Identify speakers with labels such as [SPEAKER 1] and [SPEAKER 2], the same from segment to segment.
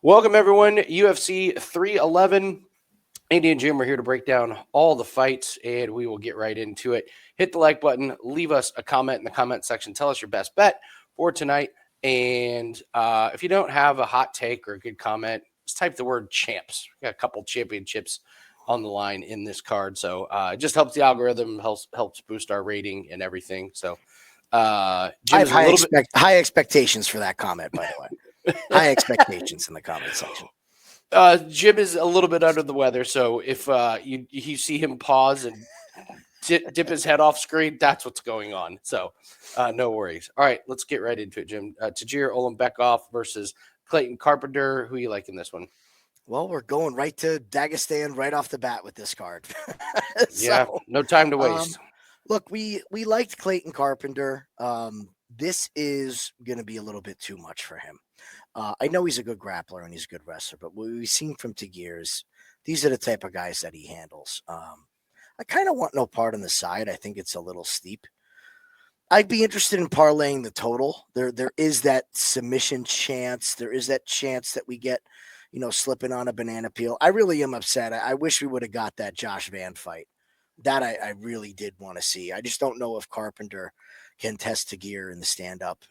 [SPEAKER 1] Welcome, everyone. UFC 311. Andy and Jim are here to break down all the fights, and we will get right into it. Hit the like button. Leave us a comment in the comment section. Tell us your best bet for tonight. And if you don't have a hot take or a good comment, just type the word champs. We got a couple championships on the line in this card. So it just helps the algorithm, helps boost our rating and everything. So
[SPEAKER 2] I have high expectations for that comment, by the way. High expectations in the comment section.
[SPEAKER 1] Jim is a little bit under the weather, so if you see him pause and dip his head off screen, that's what's going on. So no worries. All right, let's get right into it, Jim. Tagir Ulanbekov versus Clayton Carpenter. Who you like in this one?
[SPEAKER 2] Well, we're going right to Dagestan right off the bat with this card.
[SPEAKER 1] Yeah, no time to waste.
[SPEAKER 2] Look, we liked Clayton Carpenter. This is going to be a little bit too much for him. I know he's a good grappler and he's a good wrestler, but what we've seen from Tagir is these are the type of guys that he handles. I kind of want no part on the side. I think it's a little steep. I'd be interested in parlaying the total. There is that submission chance. There is that chance that we get, slipping on a banana peel. I really am upset. I wish we would have got that Josh Van fight. That I really did want to see. I just don't know if Carpenter can test Tagir in the stand-up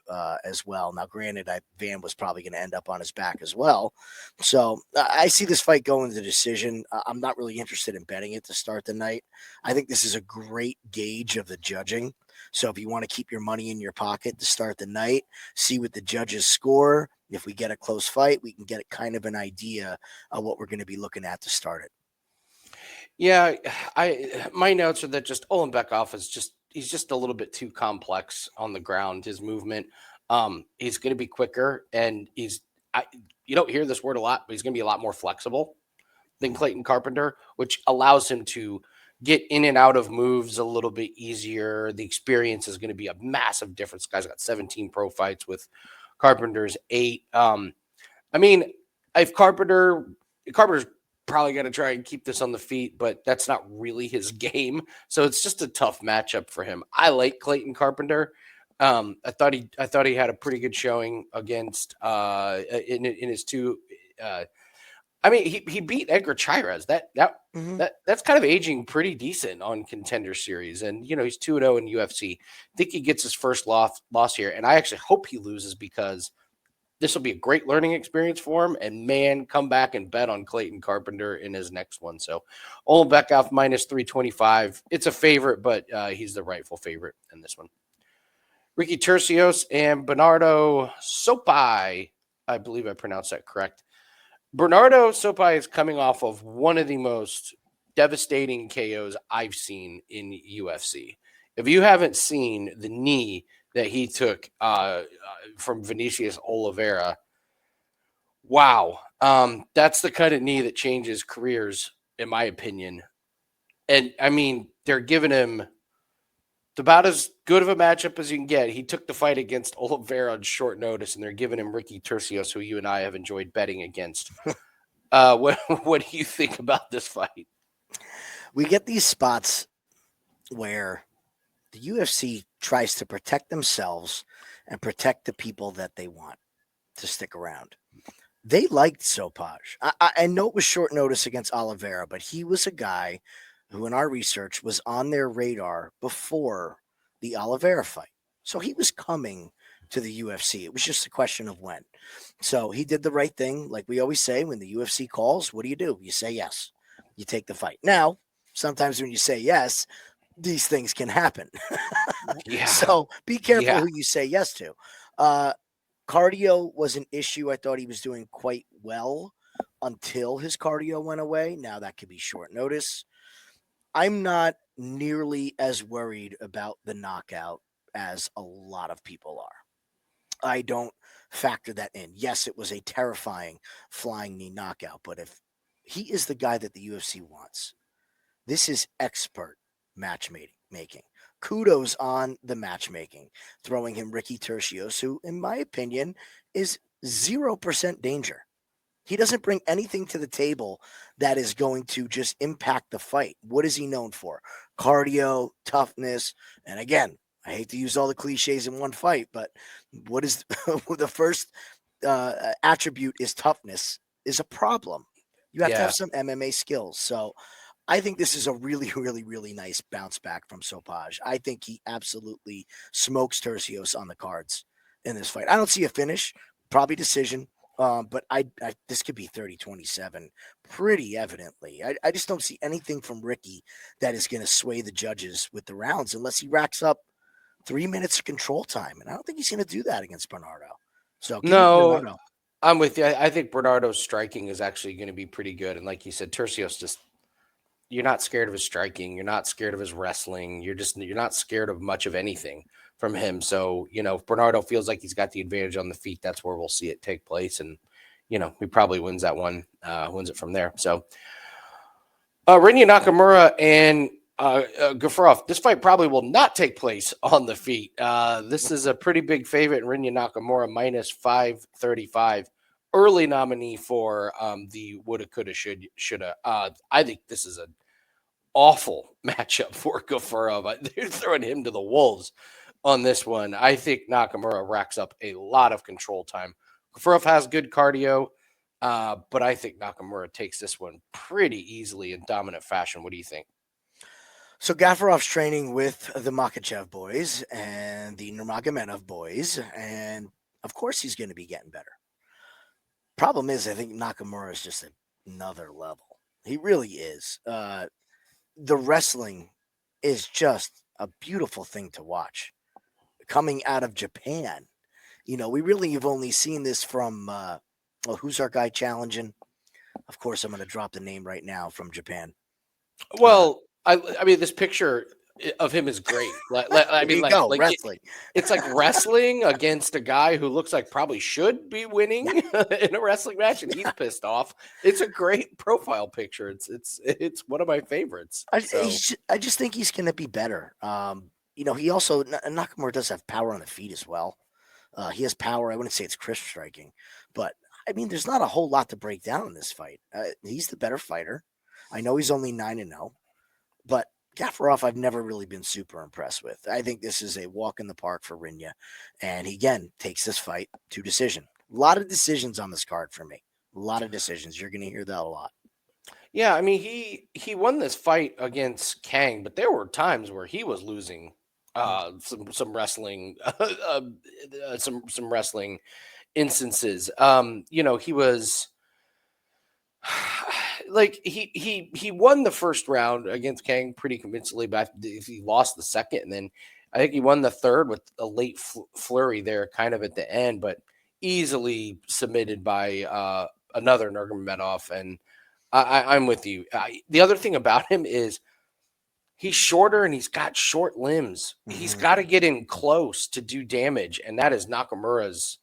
[SPEAKER 2] as well. Now, granted, Van was probably going to end up on his back as well. So I see this fight going to the decision. I'm not really interested in betting it to start the night. I think this is a great gauge of the judging. So if you want to keep your money in your pocket to start the night, see what the judges score. If we get a close fight, we can get kind of an idea of what we're going to be looking at to start it.
[SPEAKER 1] Yeah, my notes are that just Ulanbekov he's just a little bit too complex on the ground. His movement, he's going to be quicker, and you don't hear this word a lot, but he's going to be a lot more flexible than Clayton Carpenter, which allows him to get in and out of moves a little bit easier. The experience is going to be a massive difference. This guy's got 17 pro fights with Carpenter's 8. If Carpenter's probably got to try and keep this on the feet, but that's not really his game. So it's just a tough matchup for him. I like Clayton Carpenter. I thought he had a pretty good showing against in his two. He beat Edgar Chairez. That's kind of aging pretty decent on Contender Series, and he's 2-0 in UFC. I think he gets his first loss here, and I actually hope he loses because this will be a great learning experience for him. And man, come back and bet on Clayton Carpenter in his next one. So Ulanbekov minus 325. It's a favorite, but he's the rightful favorite in this one. Ricky Turcios and Benardo Sopaj. I believe I pronounced that correct. Benardo Sopaj is coming off of one of the most devastating KOs I've seen in UFC. If you haven't seen the knee that he took from Vinicius Oliveira, wow. That's the kind of knee that changes careers, in my opinion. And, they're giving him about as good of a matchup as you can get. He took the fight against Oliveira on short notice, and they're giving him Ricky Turcios, who you and I have enjoyed betting against. What do you think about this fight?
[SPEAKER 2] We get these spots where the UFC tries to protect themselves and protect the people that they want to stick around. They liked Sopaj. I know it was short notice against Oliveira, but he was a guy who in our research was on their radar before the Oliveira fight. So he was coming to the UFC. It was just a question of when. So he did the right thing. Like we always say, when the UFC calls, what do? You say yes. You take the fight. Now, sometimes when you say yes, these things can happen.
[SPEAKER 1] Yeah.
[SPEAKER 2] So be careful who you say yes to. Cardio was an issue. I thought he was doing quite well until his cardio went away. Now that could be short notice. I'm not nearly as worried about the knockout as a lot of people are. I don't factor that in. Yes, it was a terrifying flying knee knockout, but if he is the guy that the UFC wants, this is expert matchmaking. Kudos on the matchmaking, throwing him Ricky Turcios, who, in my opinion, is 0% danger. He doesn't bring anything to the table that is going to just impact the fight. What is he known for? Cardio, toughness, and again, I hate to use all the cliches in one fight, but what is the first attribute is toughness is a problem. You have to
[SPEAKER 1] Yeah.
[SPEAKER 2] have some MMA skills. So I think this is a really, really, really nice bounce back from Sopaj. I think he absolutely smokes Turcios on the cards in this fight. I don't see a finish, probably decision. But I this could be 30-27 pretty evidently. I just don't see anything from Ricky that is going to sway the judges with the rounds unless he racks up 3 minutes of control time. And I don't think he's going to do that against Bernardo. So give me
[SPEAKER 1] No,
[SPEAKER 2] Bernardo.
[SPEAKER 1] I'm with you. I think Bernardo's striking is actually going to be pretty good. And like you said, Turcios just, you're not scared of his striking. You're not scared of his wrestling. You're not scared of much of anything from him. So, if Bernardo feels like he's got the advantage on the feet, that's where we'll see it take place. And, he probably wins that one, wins it from there. So, Rinya Nakamura and Gafurov, this fight probably will not take place on the feet. This is a pretty big favorite. Rinya Nakamura minus 535. Early nominee for the woulda, coulda, shoulda. I think this is an awful matchup for Gafurov. They're throwing him to the wolves on this one. I think Nakamura racks up a lot of control time. Gafurov has good cardio, but I think Nakamura takes this one pretty easily in dominant fashion. What do you think?
[SPEAKER 2] So Gafurov's training with the Makhachev boys and the Nurmagomedov boys, and of course he's going to be getting better. Problem is, I think Nakamura is just another level. He really is. The wrestling is just a beautiful thing to watch. Coming out of Japan, we really have only seen this from, who's our guy challenging? Of course, I'm going to drop the name right now from Japan.
[SPEAKER 1] Well, I mean, this picture of him is great.
[SPEAKER 2] Wrestling.
[SPEAKER 1] It's like wrestling against a guy who looks like probably should be winning in a wrestling match, and he's pissed off. It's a great profile picture. It's one of my favorites.
[SPEAKER 2] I just think he's going to be better. He also Nakamura does have power on the feet as well. He has power. I wouldn't say it's crisp striking, but I mean, there's not a whole lot to break down in this fight. He's the better fighter. I know he's only 9-0, but Gafurov, I've never really been super impressed with. I think this is a walk in the park for Rinya, and he again takes this fight to decision. A lot of decisions on this card for me. A lot of decisions. You're going to hear that a lot.
[SPEAKER 1] Yeah, I mean, he won this fight against Kang, but there were times where he was losing some wrestling some wrestling instances. He was like he won the first round against Kang pretty convincingly, but he lost the second, and then I think he won the third with a late flurry there, kind of at the end, but easily submitted by another Nurmagomedov. And I'm with you. The other thing about him is he's shorter and he's got short limbs. Mm-hmm. He's got to get in close to do damage, and that is Nakamura's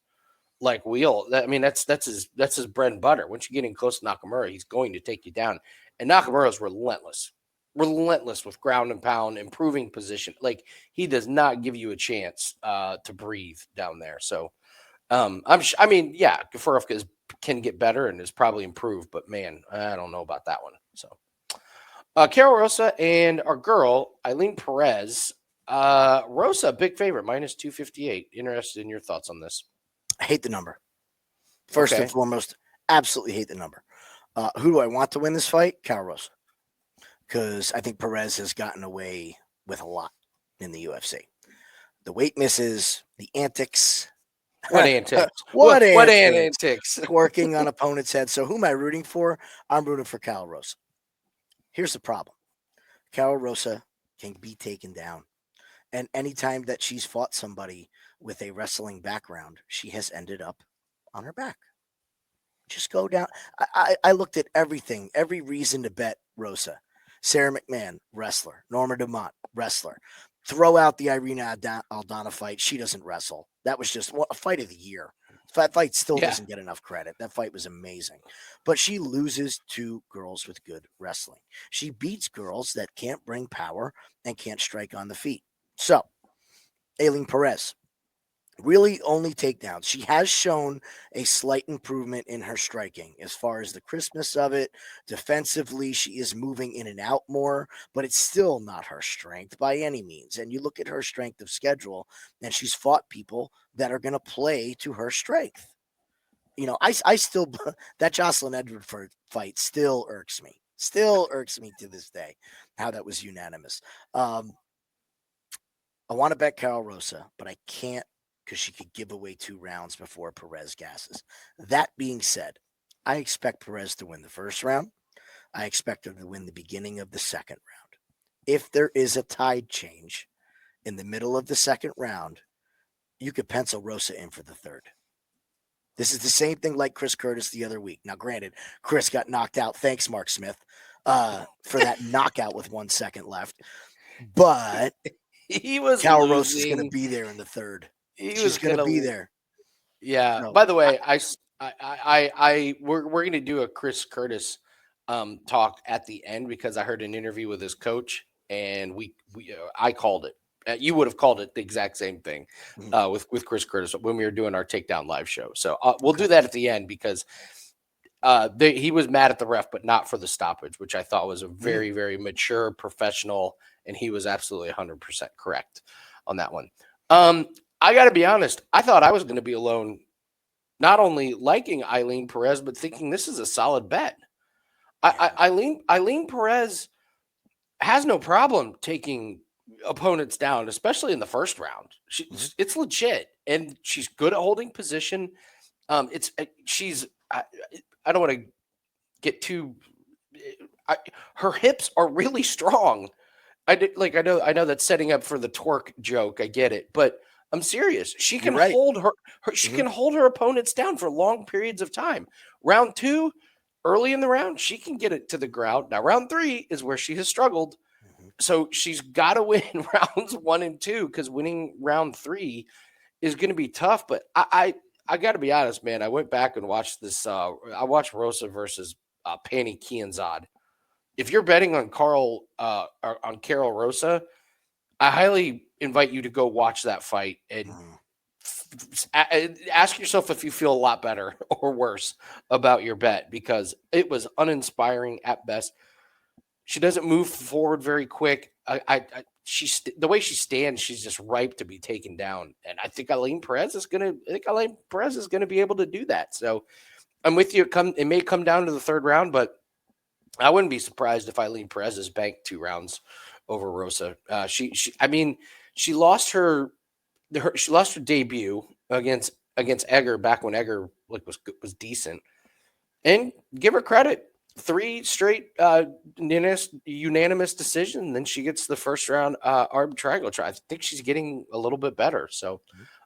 [SPEAKER 1] wheel. I mean, that's his bread and butter. Once you get in close to Nakamura, he's going to take you down. And Nakamura's relentless with ground and pound, improving position. Like, he does not give you a chance to breathe down there. So, Gafurov can get better and is probably improved, but man, I don't know about that one. So, Karol Rosa and our girl Ailin Perez. Rosa, big favorite, minus 258. Interested in your thoughts on this?
[SPEAKER 2] I hate the number. First and foremost, absolutely hate the number. Who do I want to win this fight? Karol Rosa. Because I think Perez has gotten away with a lot in the UFC. The weight misses, the antics.
[SPEAKER 1] What antics?
[SPEAKER 2] What
[SPEAKER 1] antics?
[SPEAKER 2] Twerking on opponent's head. So who am I rooting for? I'm rooting for Karol Rosa. Here's the problem. Karol Rosa can be taken down. And anytime that she's fought somebody with a wrestling background, she has ended up on her back. Just go down. I looked at everything, every reason to bet Rosa. Sarah McMahon, wrestler. Norma Dumont, wrestler. Throw out the Irina Aldana fight. She doesn't wrestle. That was just a fight of the year. That fight still doesn't get enough credit. That fight was amazing. But she loses to girls with good wrestling. She beats girls that can't bring power and can't strike on the feet. So, Ailin Perez, really only takedowns. She has shown a slight improvement in her striking as far as the crispness of it. Defensively, she is moving in and out more, but it's still not her strength by any means. And you look at her strength of schedule, and she's fought people that are going to play to her strength. I still that Jocelyn Edward fight still irks me. Still irks me to this day how that was unanimous. I want to bet Carol Rosa, but I can't because she could give away 2 rounds before Perez gasses. That being said, I expect Perez to win the first round. I expect her to win the beginning of the second round. If there is a tide change in the middle of the second round, you could pencil Rosa in for the third. This is the same thing like Chris Curtis the other week. Now, granted, Chris got knocked out. Thanks, Mark Smith, for that knockout with 1 second left. But
[SPEAKER 1] he was
[SPEAKER 2] Carol Rosa is going to be there in the third.
[SPEAKER 1] She's
[SPEAKER 2] going to be there.
[SPEAKER 1] Yeah.
[SPEAKER 2] No.
[SPEAKER 1] By the way, we're going to do a Chris Curtis talk at the end because I heard an interview with his coach and I called it. You would have called it the exact same thing with Chris Curtis when we were doing our Takedown live show. So we'll do that at the end because he was mad at the ref, but not for the stoppage, which I thought was a very, very mature professional. And he was absolutely 100% correct on that one. I got to be honest. I thought I was going to be alone, not only liking Ailin Perez, but thinking this is a solid bet. Ailin Perez has no problem taking opponents down, especially in the first round. It's legit, and she's good at holding position. She's I don't want to get too. Her hips are really strong. I know that's setting up for the twerk joke. I get it, but I'm serious. She can hold her. She can hold her opponents down for long periods of time. Round 2, early in the round, she can get it to the ground. Now, round 3 is where she has struggled. So she's got to win rounds 1 and 2 because winning round 3 is going to be tough. But I got to be honest, man. I went back and watched this. I watched Rosa versus Pani Kianzad. If you're betting on Carol Rosa, I highly invite you to go watch that fight and ask yourself if you feel a lot better or worse about your bet because it was uninspiring at best. She doesn't move forward very quick. The way she stands, she's just ripe to be taken down. And I think Ailin Perez is gonna be able to do that. So I'm with you. It may come down to the third round, but I wouldn't be surprised if Ailin Perez is banked 2 rounds over Rosa. She lost her debut against Egger back when Egger was decent. And give her credit. 3 straight unanimous decision, and then she gets the first round arm triangle try. I think she's getting a little bit better. So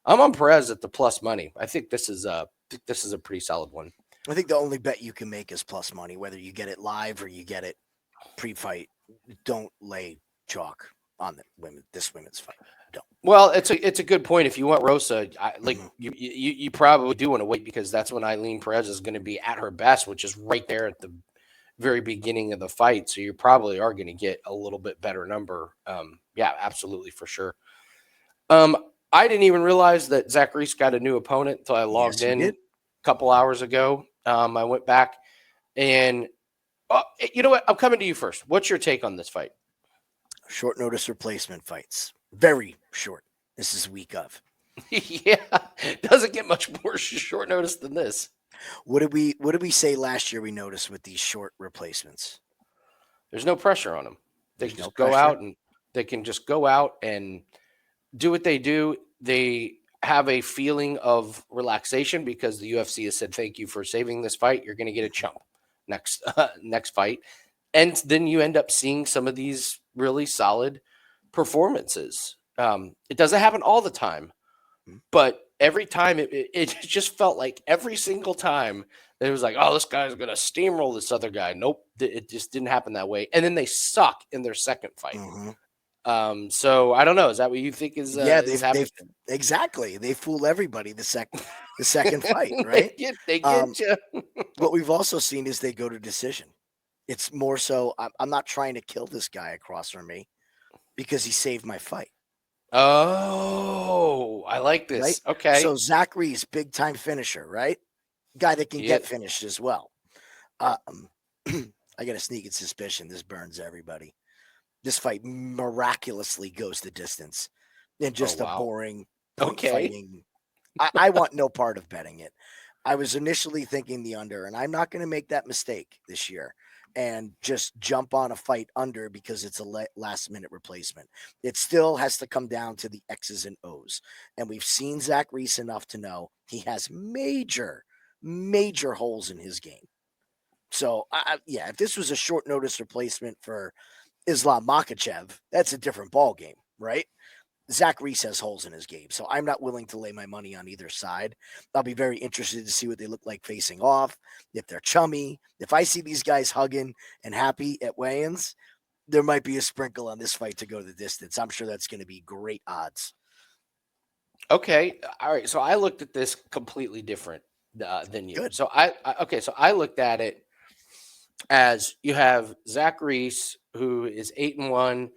[SPEAKER 1] I'm on Perez at the plus money. I think this is a pretty solid one.
[SPEAKER 2] I think the only bet you can make is plus money, whether you get it live or you get it pre-fight. Don't lay chalk on this women's fight. Don't.
[SPEAKER 1] Well, it's a good point. If you want Rosa, you probably do want to wait because that's when Ailin Perez is going to be at her best, which is right there at the very beginning of the fight. So you probably are going to get a little bit better number. Yeah, absolutely, for sure. I didn't even realize that Zach Reese got a new opponent until I logged in a couple hours ago. I went back and you know what? I'm coming to you first. What's your take on this fight?
[SPEAKER 2] Short notice replacement fights. Very short. This is week of.
[SPEAKER 1] Yeah, doesn't get much more short notice than this.
[SPEAKER 2] What did we say last year we noticed with these short replacements?
[SPEAKER 1] There's no pressure on them. They can just go out and do what they do. They have a feeling of relaxation because the UFC has said, thank you for saving this fight. You're going to get a chump next fight. And then you end up seeing some of these really solid performances. It doesn't happen all the time, but every time it just felt like every single time that it was like, oh, this guy's going to steamroll this other guy. Nope. It just didn't happen that way. And then they suck in their second fight. So I don't know. Is that what you think is happening?
[SPEAKER 2] Exactly. They fool everybody the second fight, right?
[SPEAKER 1] they get you.
[SPEAKER 2] What we've also seen is they go to decision. It's more so I'm not trying to kill this guy across from me because he saved my fight.
[SPEAKER 1] Oh, I like this.
[SPEAKER 2] Right?
[SPEAKER 1] Okay.
[SPEAKER 2] So Zach Reese, big time finisher, right? Guy that can get finished as well. I got a sneaking suspicion this burns everybody. This fight miraculously goes the distance in just a boring fighting. I want no part of betting it. I was initially thinking the under, and I'm not going to make that mistake this year and just jump on a fight under because it's a last minute replacement. It still has to come down to the X's and O's. And we've seen Zach Reese enough to know he has major, major holes in his game. So, yeah, if this was a short notice replacement for Islam Makhachev, that's a different ball game, right? Zach Reese has holes in his game, so I'm not willing to lay my money on either side. I'll be very interested to see what they look like facing off, if they're chummy. If I see these guys hugging and happy at weigh-ins, there might be a sprinkle on this fight to go the distance. I'm sure that's going to be great odds.
[SPEAKER 1] Okay, all right. So I looked at this completely different than you.
[SPEAKER 2] Good.
[SPEAKER 1] So I looked at it as you have Zach Reese, who is 8-1.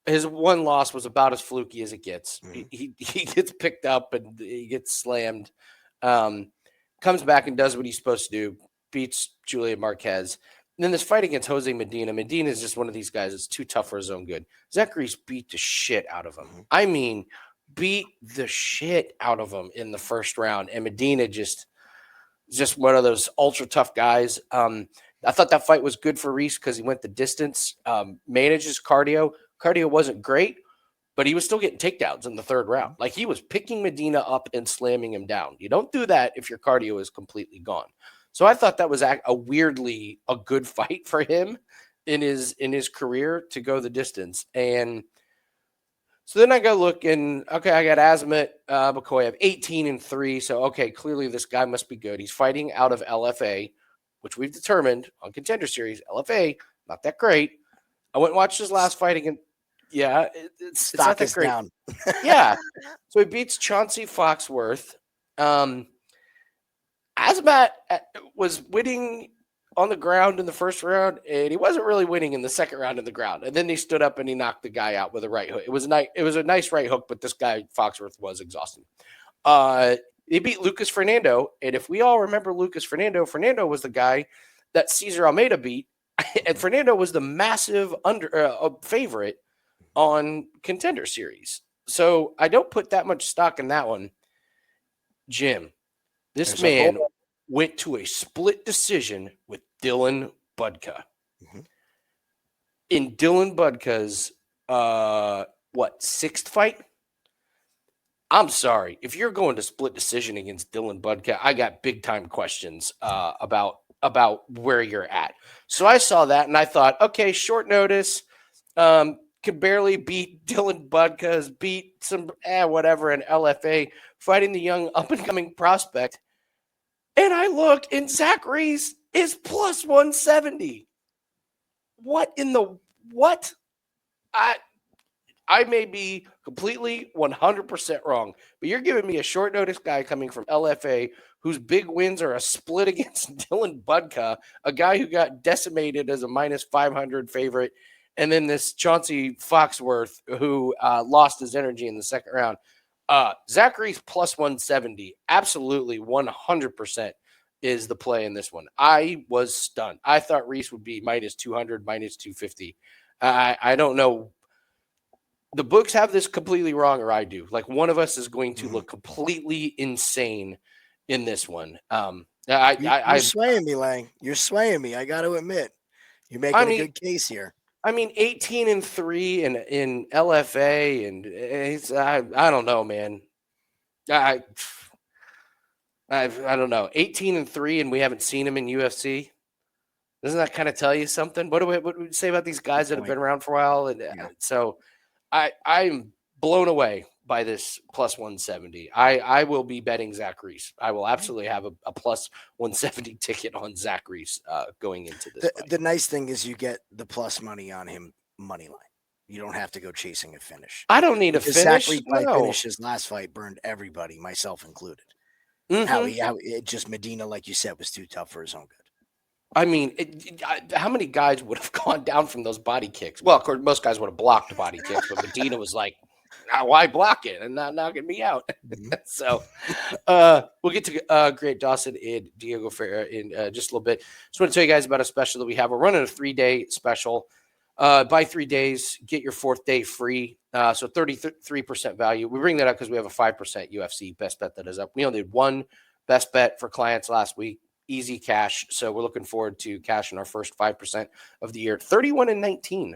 [SPEAKER 1] His one loss was about as fluky as it gets.
[SPEAKER 2] Mhm.
[SPEAKER 1] He gets picked up and he gets slammed. Comes back and does what he's supposed to do. Beats Julian Marquez. And then this fight against Jose Medina. Medina is just one of these guys that's too tough for his own good. Zach Reese beat the shit out of him.
[SPEAKER 2] Mhm.
[SPEAKER 1] I mean, beat the shit out of him in the first round. And Medina just one of those ultra tough guys. I thought that fight was good for Reese because he went the distance, manages cardio. Cardio wasn't great, but he was still getting takedowns in the third round. Like he was picking Medina up and slamming him down. You don't do that if your cardio is completely gone. So I thought that was a weirdly a good fight for him in his career to go the distance. And so then I go look and okay, I got Azamat, Bekoev, 18-3. So okay, clearly this guy must be good. He's fighting out of LFA, which we've determined on Contender Series. LFA, not that great. I went and watched his last fight again. Yeah, it's not that great.
[SPEAKER 2] Down.
[SPEAKER 1] Yeah. So he beats Chauncey Foxworth. Azamat was winning on the ground in the first round, and he wasn't really winning in the second round in the ground. And then he stood up and he knocked the guy out with a right hook. It was a nice right hook, but this guy Foxworth was exhausting. He beat Lucas Fernando, and if we all remember Lucas Fernando was the guy that Cesar Almeida beat, and Fernando was the massive favorite on Contender Series. So I don't put that much stock in that one. Jim, this man went to a split decision with Dylan Budka. Mm-hmm. In Dylan Budka's, sixth fight? I'm sorry. If you're going to split decision against Dylan Budka, I got big time questions about where you're at. So I saw that and I thought, okay, short notice, could barely beat Dylan Budka's, beat some whatever in LFA, fighting the young up and coming prospect. And I look and Zach Reese is plus 170. What in the what? I may be completely 100% wrong, but you're giving me a short notice guy coming from LFA whose big wins are a split against Dylan Budka, a guy who got decimated as a minus 500 favorite, and then this Chauncey Foxworth who lost his energy in the second round. Zach Reese plus 170, absolutely 100% is the play in this one. I was stunned. I thought Reese would be minus 200, minus 250. I don't know. The books have this completely wrong, or I do. Like one of us is going to look completely insane in this one.
[SPEAKER 2] You're swaying me, Lang. You're swaying me. I got to admit, you're making a good case here.
[SPEAKER 1] I mean, 18-3 in LFA, and it's I don't know, man. I don't know. 18-3, and we haven't seen him in UFC. Doesn't that kind of tell you something? What do we say about these guys that have been around for a while? And so I'm blown away by this plus 170. I will be betting Zach Reese. I will absolutely have a plus 170 ticket on Zach Reese going into this.
[SPEAKER 2] The nice thing is you get the plus money on him money line. You don't have to go chasing a finish.
[SPEAKER 1] I don't need a finish.
[SPEAKER 2] Zach Reese finish his last fight burned everybody, myself included. Mm-hmm. How it just Medina, like you said, was too tough for his own good.
[SPEAKER 1] I mean, how many guys would have gone down from those body kicks? Well, of course, most guys would have blocked body kicks, but Medina was like, why block it and not knocking me out? Mm-hmm. So we'll get to Great Dawson and Diego Ferreira in just a little bit. Just want to tell you guys about a special that we have. We're running a 3-day special. Buy 3 days, get your 4th day free. So 33% value. We bring that up because we have a 5% UFC best bet that is up. We only did one Best bet for clients last week, easy cash. So we're looking forward to cashing our first 5% of the year. 31-19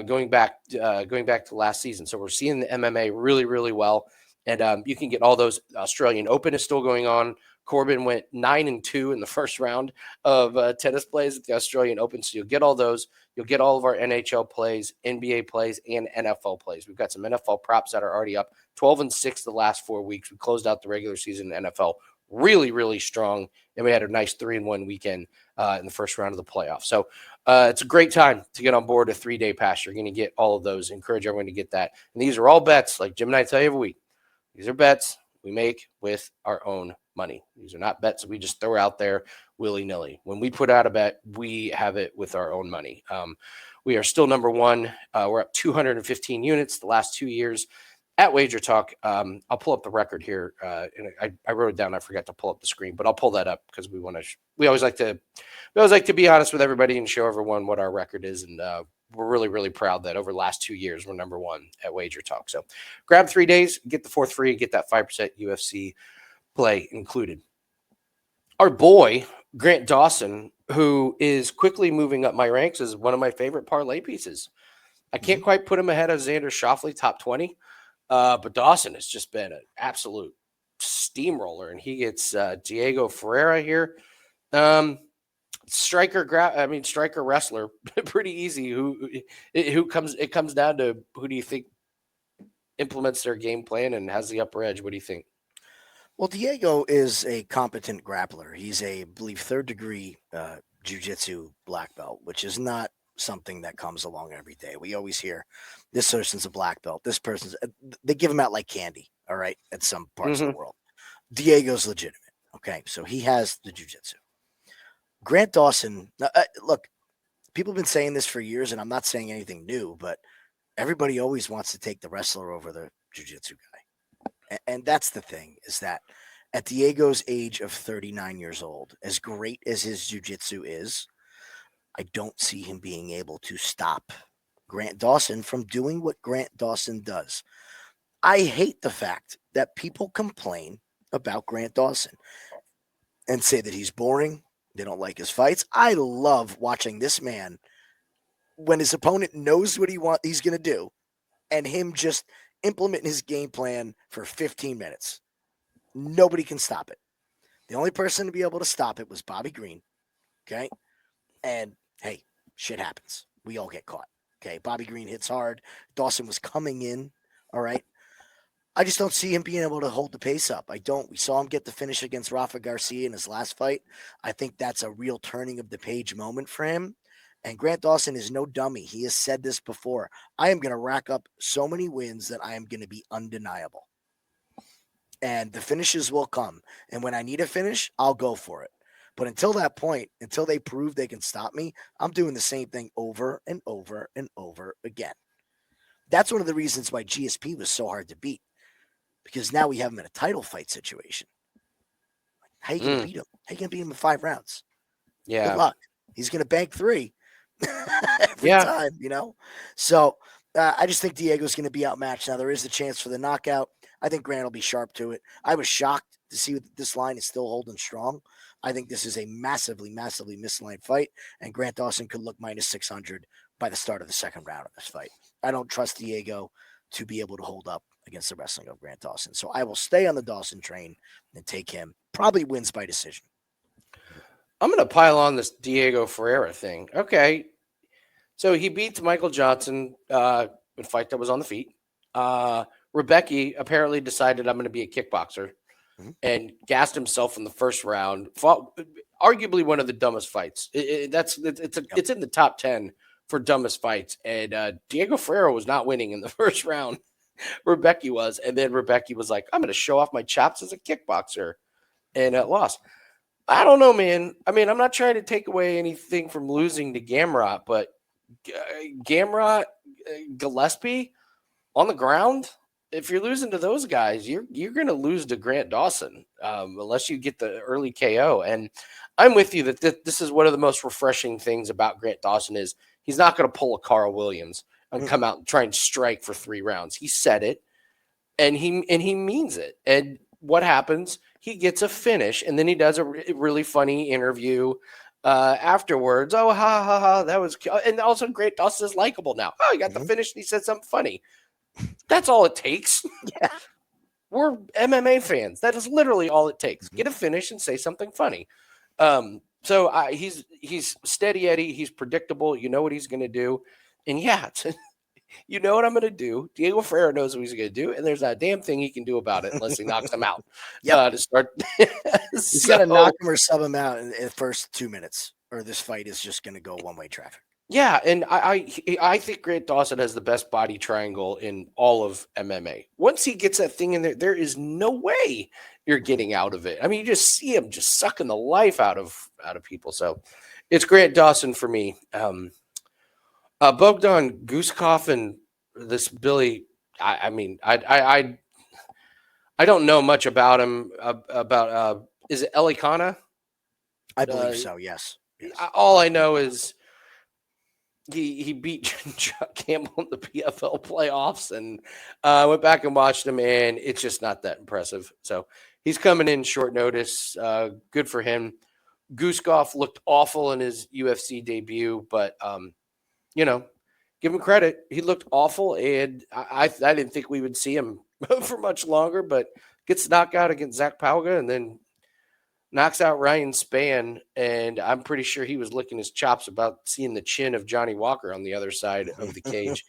[SPEAKER 1] going back to last season. So we're seeing the MMA really, really well. And you can get all those. Australian Open is still going on. Corbin went 9-2 in the first round of tennis plays at the Australian Open. So you'll get all those. You'll get all of our NHL plays, NBA plays, and NFL plays. We've got some NFL props that are already up 12-6 the last 4 weeks. We closed out the regular season in NFL really, really strong. And we had a nice 3-1 weekend in the first round of the playoffs. So it's a great time to get on board a 3-day pass. You're going to get all of those. Encourage everyone to get that. And these are all bets, like Jim and I tell you every week. These are bets we make with our own money. These are not bets we just throw out there willy-nilly. When we put out a bet, we have it with our own money. We are still number one. We're up 215 units the last 2 years at Wager Talk. I'll pull up the record here. And I wrote it down. I forgot to pull up the screen, but I'll pull that up because we always like to be honest with everybody and show everyone what our record is. And we're really, really proud that over the last 2 years, we're number one at Wager Talk. So grab 3 days, get the fourth free, get that 5% UFC play included. Our boy, Grant Dawson, who is quickly moving up my ranks, is one of my favorite parlay pieces. I can't quite put him ahead of Xander Schauffele, top 20, but Dawson has just been an absolute steamroller, and he gets Diego Ferreira here. Striker wrestler, pretty easy. It comes down to who do you think implements their game plan and has the upper edge? What do you think?
[SPEAKER 2] Well, Diego is a competent grappler. He's a, I believe, third-degree jiu-jitsu black belt, which is not something that comes along every day. We always hear this person's a black belt. This person's they give them out like candy. All right, at some parts of the world. Diego's legitimate. Okay, so he has the jiu-jitsu. Grant Dawson, look, people have been saying this for years, and I'm not saying anything new, but everybody always wants to take the wrestler over the jiu-jitsu guy. And that's the thing, is that at Diego's age of 39 years old, as great as his jiu-jitsu is, I don't see him being able to stop Grant Dawson from doing what Grant Dawson does. I hate the fact that people complain about Grant Dawson and say that he's boring. They don't like his fights. I love watching this man when his opponent knows what he's going to do, and him just implement his game plan for 15 minutes. Nobody can stop it. The only person to be able to stop it was Bobby Green. Okay. And hey, shit happens. We all get caught. Okay. Bobby Green hits hard. Dawson was coming in. All right. I just don't see him being able to hold the pace up. I don't. We saw him get the finish against Rafa Garcia in his last fight. I think that's a real turning of the page moment for him. And Grant Dawson is no dummy. He has said this before. I am going to rack up so many wins that I am going to be undeniable. And the finishes will come. And when I need a finish, I'll go for it. But until that point, until they prove they can stop me, I'm doing the same thing over and over and over again. That's one of the reasons why GSP was so hard to beat. Because now we have him in a title fight situation. How are you going to beat him? How are you going to beat him in 5 rounds?
[SPEAKER 1] Yeah.
[SPEAKER 2] Good luck. He's going to bank 3 every time, you know? So I just think Diego's going to be outmatched. Now, there is the chance for the knockout. I think Grant will be sharp to it. I was shocked to see that this line is still holding strong. I think this is a massively, massively misaligned fight, and Grant Dawson could look minus 600 by the start of the second round of this fight. I don't trust Diego to be able to hold up against the wrestling of Grant Dawson. So I will stay on the Dawson train and take him. Probably wins by decision.
[SPEAKER 1] I'm going to pile on this Diego Ferreira thing. Okay. So he beat Michael Johnson in a fight that was on the feet. Rebecca apparently decided I'm going to be a kickboxer and gassed himself in the first round. Fought arguably one of the dumbest fights. It's in the top 10 for dumbest fights. And Diego Ferreira was not winning in the first round. Rebecca was. And then Rebecca was like, I'm going to show off my chops as a kickboxer. And lost. I don't know, man. I mean, I'm not trying to take away anything from losing to Gamrot, but Gamrot, Gillespie on the ground, if you're losing to those guys, you're going to lose to Grant Dawson unless you get the early KO. And I'm with you that this is one of the most refreshing things about Grant Dawson is he's not going to pull a Carl Williams and come out and try and strike for 3 rounds. He said it, and he means it. And what happens? he gets a finish, and then he does a really funny interview afterwards. Oh, ha, ha, ha, that was – and also Great Dawson is likable now. Oh, he got the finish, and he said something funny. That's all it takes.
[SPEAKER 2] Yeah.
[SPEAKER 1] We're MMA fans. That is literally all it takes. Get a finish and say something funny. So he's steady Eddie. He's predictable. You know what he's going to do. And yeah, you know what I'm going to do. Diego Ferreira knows what he's going to do. And there's not a damn thing he can do about it unless he knocks him out. To start.
[SPEAKER 2] He's got to knock him or sub him out in the first 2 minutes, or this fight is just going to go one-way traffic.
[SPEAKER 1] Yeah, and I think Grant Dawson has the best body triangle in all of MMA. Once he gets that thing in there, there is no way you're getting out of it. I mean, you just see him just sucking the life out of people. So it's Grant Dawson for me. Bogdon, Guskov, and this Billy. I mean, I don't know much about him. Is it Elikana?
[SPEAKER 2] I believe so. Yes.
[SPEAKER 1] All I know is. He beat Chuck Campbell in the PFL playoffs, and went back and watched him, and it's just not that impressive. So he's coming in short notice. Good for him. Guskov looked awful in his UFC debut, but give him credit. He looked awful, and I didn't think we would see him for much longer, but gets knocked out against Zach Pauga, and then knocks out Ryan Spann, and I'm pretty sure he was licking his chops about seeing the chin of Johnny Walker on the other side of the cage.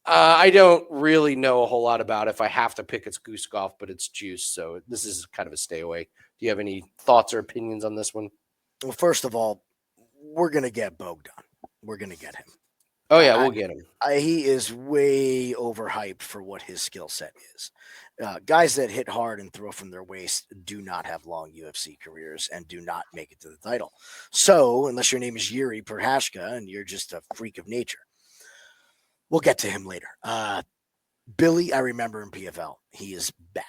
[SPEAKER 1] I don't really know a whole lot about it. If I have to pick, it's Guskov, but it's juice, so this is kind of a stay away. Do you have any thoughts or opinions on this one?
[SPEAKER 2] Well, first of all, we're going to get Bogdon. We're going to get him.
[SPEAKER 1] Oh, yeah, we'll get him.
[SPEAKER 2] He is way overhyped for what his skill set is. Guys that hit hard and throw from their waist do not have long UFC careers and do not make it to the title. So, unless your name is Yuri Perhashka and you're just a freak of nature, we'll get to him later. Billy, I remember in PFL, he is bad.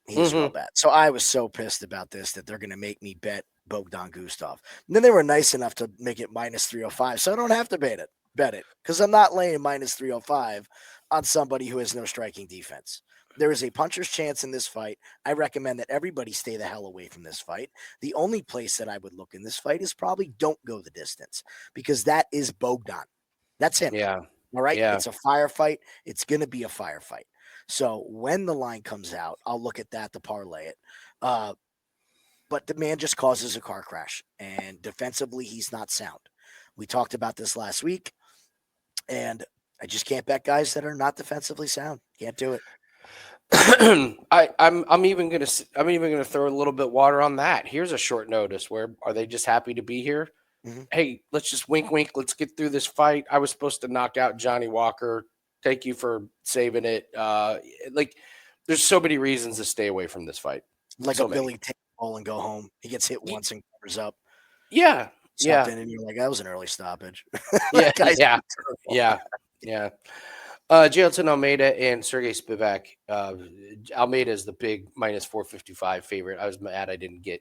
[SPEAKER 2] He's real bad. So I was so pissed about this that they're going to make me bet Bogdan Guskov. And then they were nice enough to make it minus 305, so I don't have to bet it because I'm not laying minus 305 on somebody who has no striking defense. There is a puncher's chance in this fight. I recommend that everybody stay the hell away from this fight. The only place that I would look in this fight is probably don't go the distance because that is Bogdan. That's him.
[SPEAKER 1] Yeah.
[SPEAKER 2] All right.
[SPEAKER 1] Yeah.
[SPEAKER 2] It's a firefight. It's going to be a firefight. So when the line comes out, I'll look at that to parlay it. But the man just causes a car crash, and defensively, he's not sound. We talked about this last week, and I just can't bet guys that are not defensively sound. Can't do it.
[SPEAKER 1] I'm even gonna throw a little bit water on that. Here's a short notice. Where are they just happy to be here? Mm-hmm. Hey, let's just wink. Let's get through this fight. I was supposed to knock out Johnny Walker. Thank you for saving it. There's so many reasons to stay away from this fight.
[SPEAKER 2] Like
[SPEAKER 1] so
[SPEAKER 2] a Billy take the ball and go home. He gets hit once and covers up.
[SPEAKER 1] Yeah.
[SPEAKER 2] And you're like, that was an early stoppage.
[SPEAKER 1] Yeah. Jailton Almeida and Sergey Spivak. Almeida is the big minus 455 favorite. I was mad I didn't get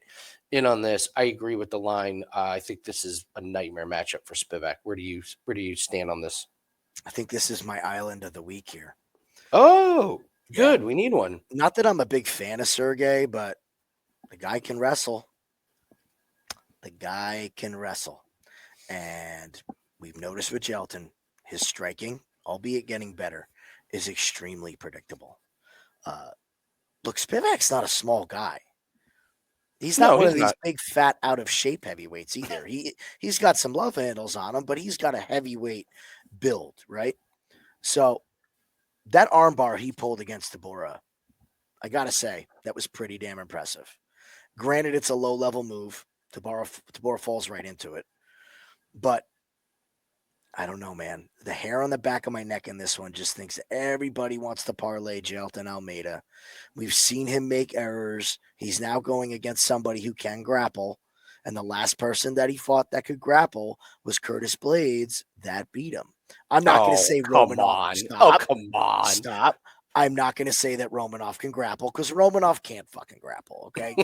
[SPEAKER 1] in on this. I agree with the line. I think this is a nightmare matchup for Spivak. Where do you stand on this?
[SPEAKER 2] I think this is my island of the week here.
[SPEAKER 1] Oh, good. We need one.
[SPEAKER 2] Not that I'm a big fan of Sergey, but the guy can wrestle. And we've noticed with Jailton, his striking, albeit getting better, is extremely predictable. Look, Spivak's not a small guy. He's not one of these big, fat, out of shape heavyweights either. He's got some love handles on him, but he's got a heavyweight build, right? So that armbar he pulled against Tabora, I gotta say, that was pretty damn impressive. Granted, it's a low-level move. Tabora falls right into it. But I don't know, man. The hair on the back of my neck in this one just thinks everybody wants to parlay Jailton Almeida. We've seen him make errors. He's now going against somebody who can grapple. And the last person that he fought that could grapple was Curtis Blades. That beat him. I'm not going to say Romanov. Stop. I'm not going to say that Romanov can grapple because Romanov can't fucking grapple, okay?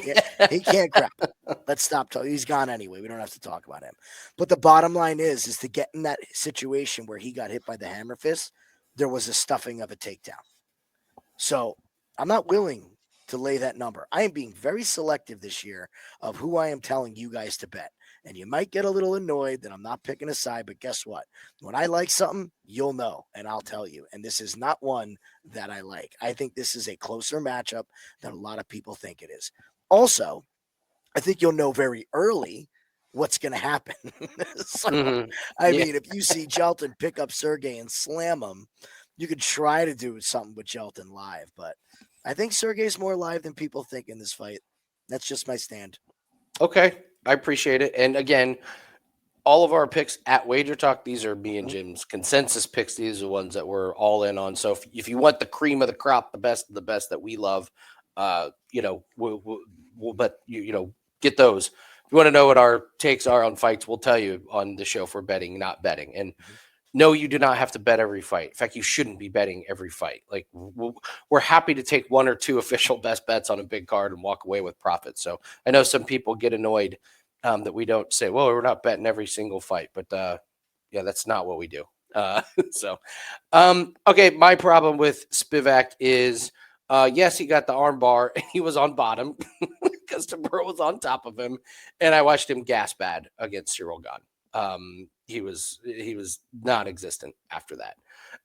[SPEAKER 2] He can't grapple. Let's stop talking. He's gone anyway. We don't have to talk about him. But the bottom line is to get in that situation where he got hit by the hammer fist, there was a stuffing of a takedown. So I'm not willing to lay that number. I am being very selective this year of who I am telling you guys to bet. And you might get a little annoyed that I'm not picking a side, but guess what? When I like something, you'll know, and I'll tell you. And this is not one that I like. I think this is a closer matchup than a lot of people think it is. Also, I think you'll know very early what's going to happen. So, I
[SPEAKER 1] Yeah.
[SPEAKER 2] mean, if you see Jelton pick up Sergey and slam him, you could try to do something with Jelton live, but I think Sergey's more live than people think in this fight. That's just my stand.
[SPEAKER 1] Okay. I appreciate it. And again, all of our picks at Wager Talk, these are me and Jim's consensus picks. These are the ones that we're all in on. So if you want the cream of the crop, the best of the best that we love, we'll bet you get those. If you want to know what our takes are on fights, we'll tell you on the show for betting, not betting. And no, you do not have to bet every fight. In fact, you shouldn't be betting every fight. Like we're happy to take one or two official best bets on a big card and walk away with profit. So I know some people get annoyed that we don't say, well, we're not betting every single fight, but yeah, that's not what we do. Okay. My problem with Spivak is, yes, he got the arm bar and he was on bottom because Tabur was on top of him. And I watched him gas bad against Cyril Gane. He was non-existent after that.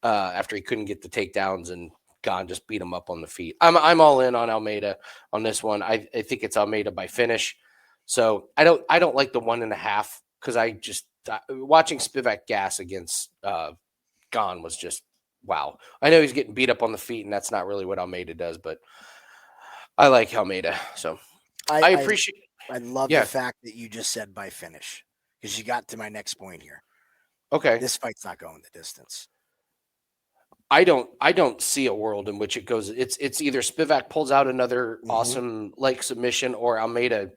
[SPEAKER 1] After he couldn't get the takedowns and Gane just beat him up on the feet. I'm all in on Almeida on this one. I think it's Almeida by finish. So I don't like the 1.5 because watching Spivak gas against Gane was just wow. I know he's getting beat up on the feet, and that's not really what Almeida does, but I like Almeida. So I appreciate.
[SPEAKER 2] I love the fact that you just said by finish because you got to my next point here.
[SPEAKER 1] Okay,
[SPEAKER 2] this fight's not going the distance.
[SPEAKER 1] I don't see a world in which it goes. It's either Spivak pulls out another awesome like submission or Almeida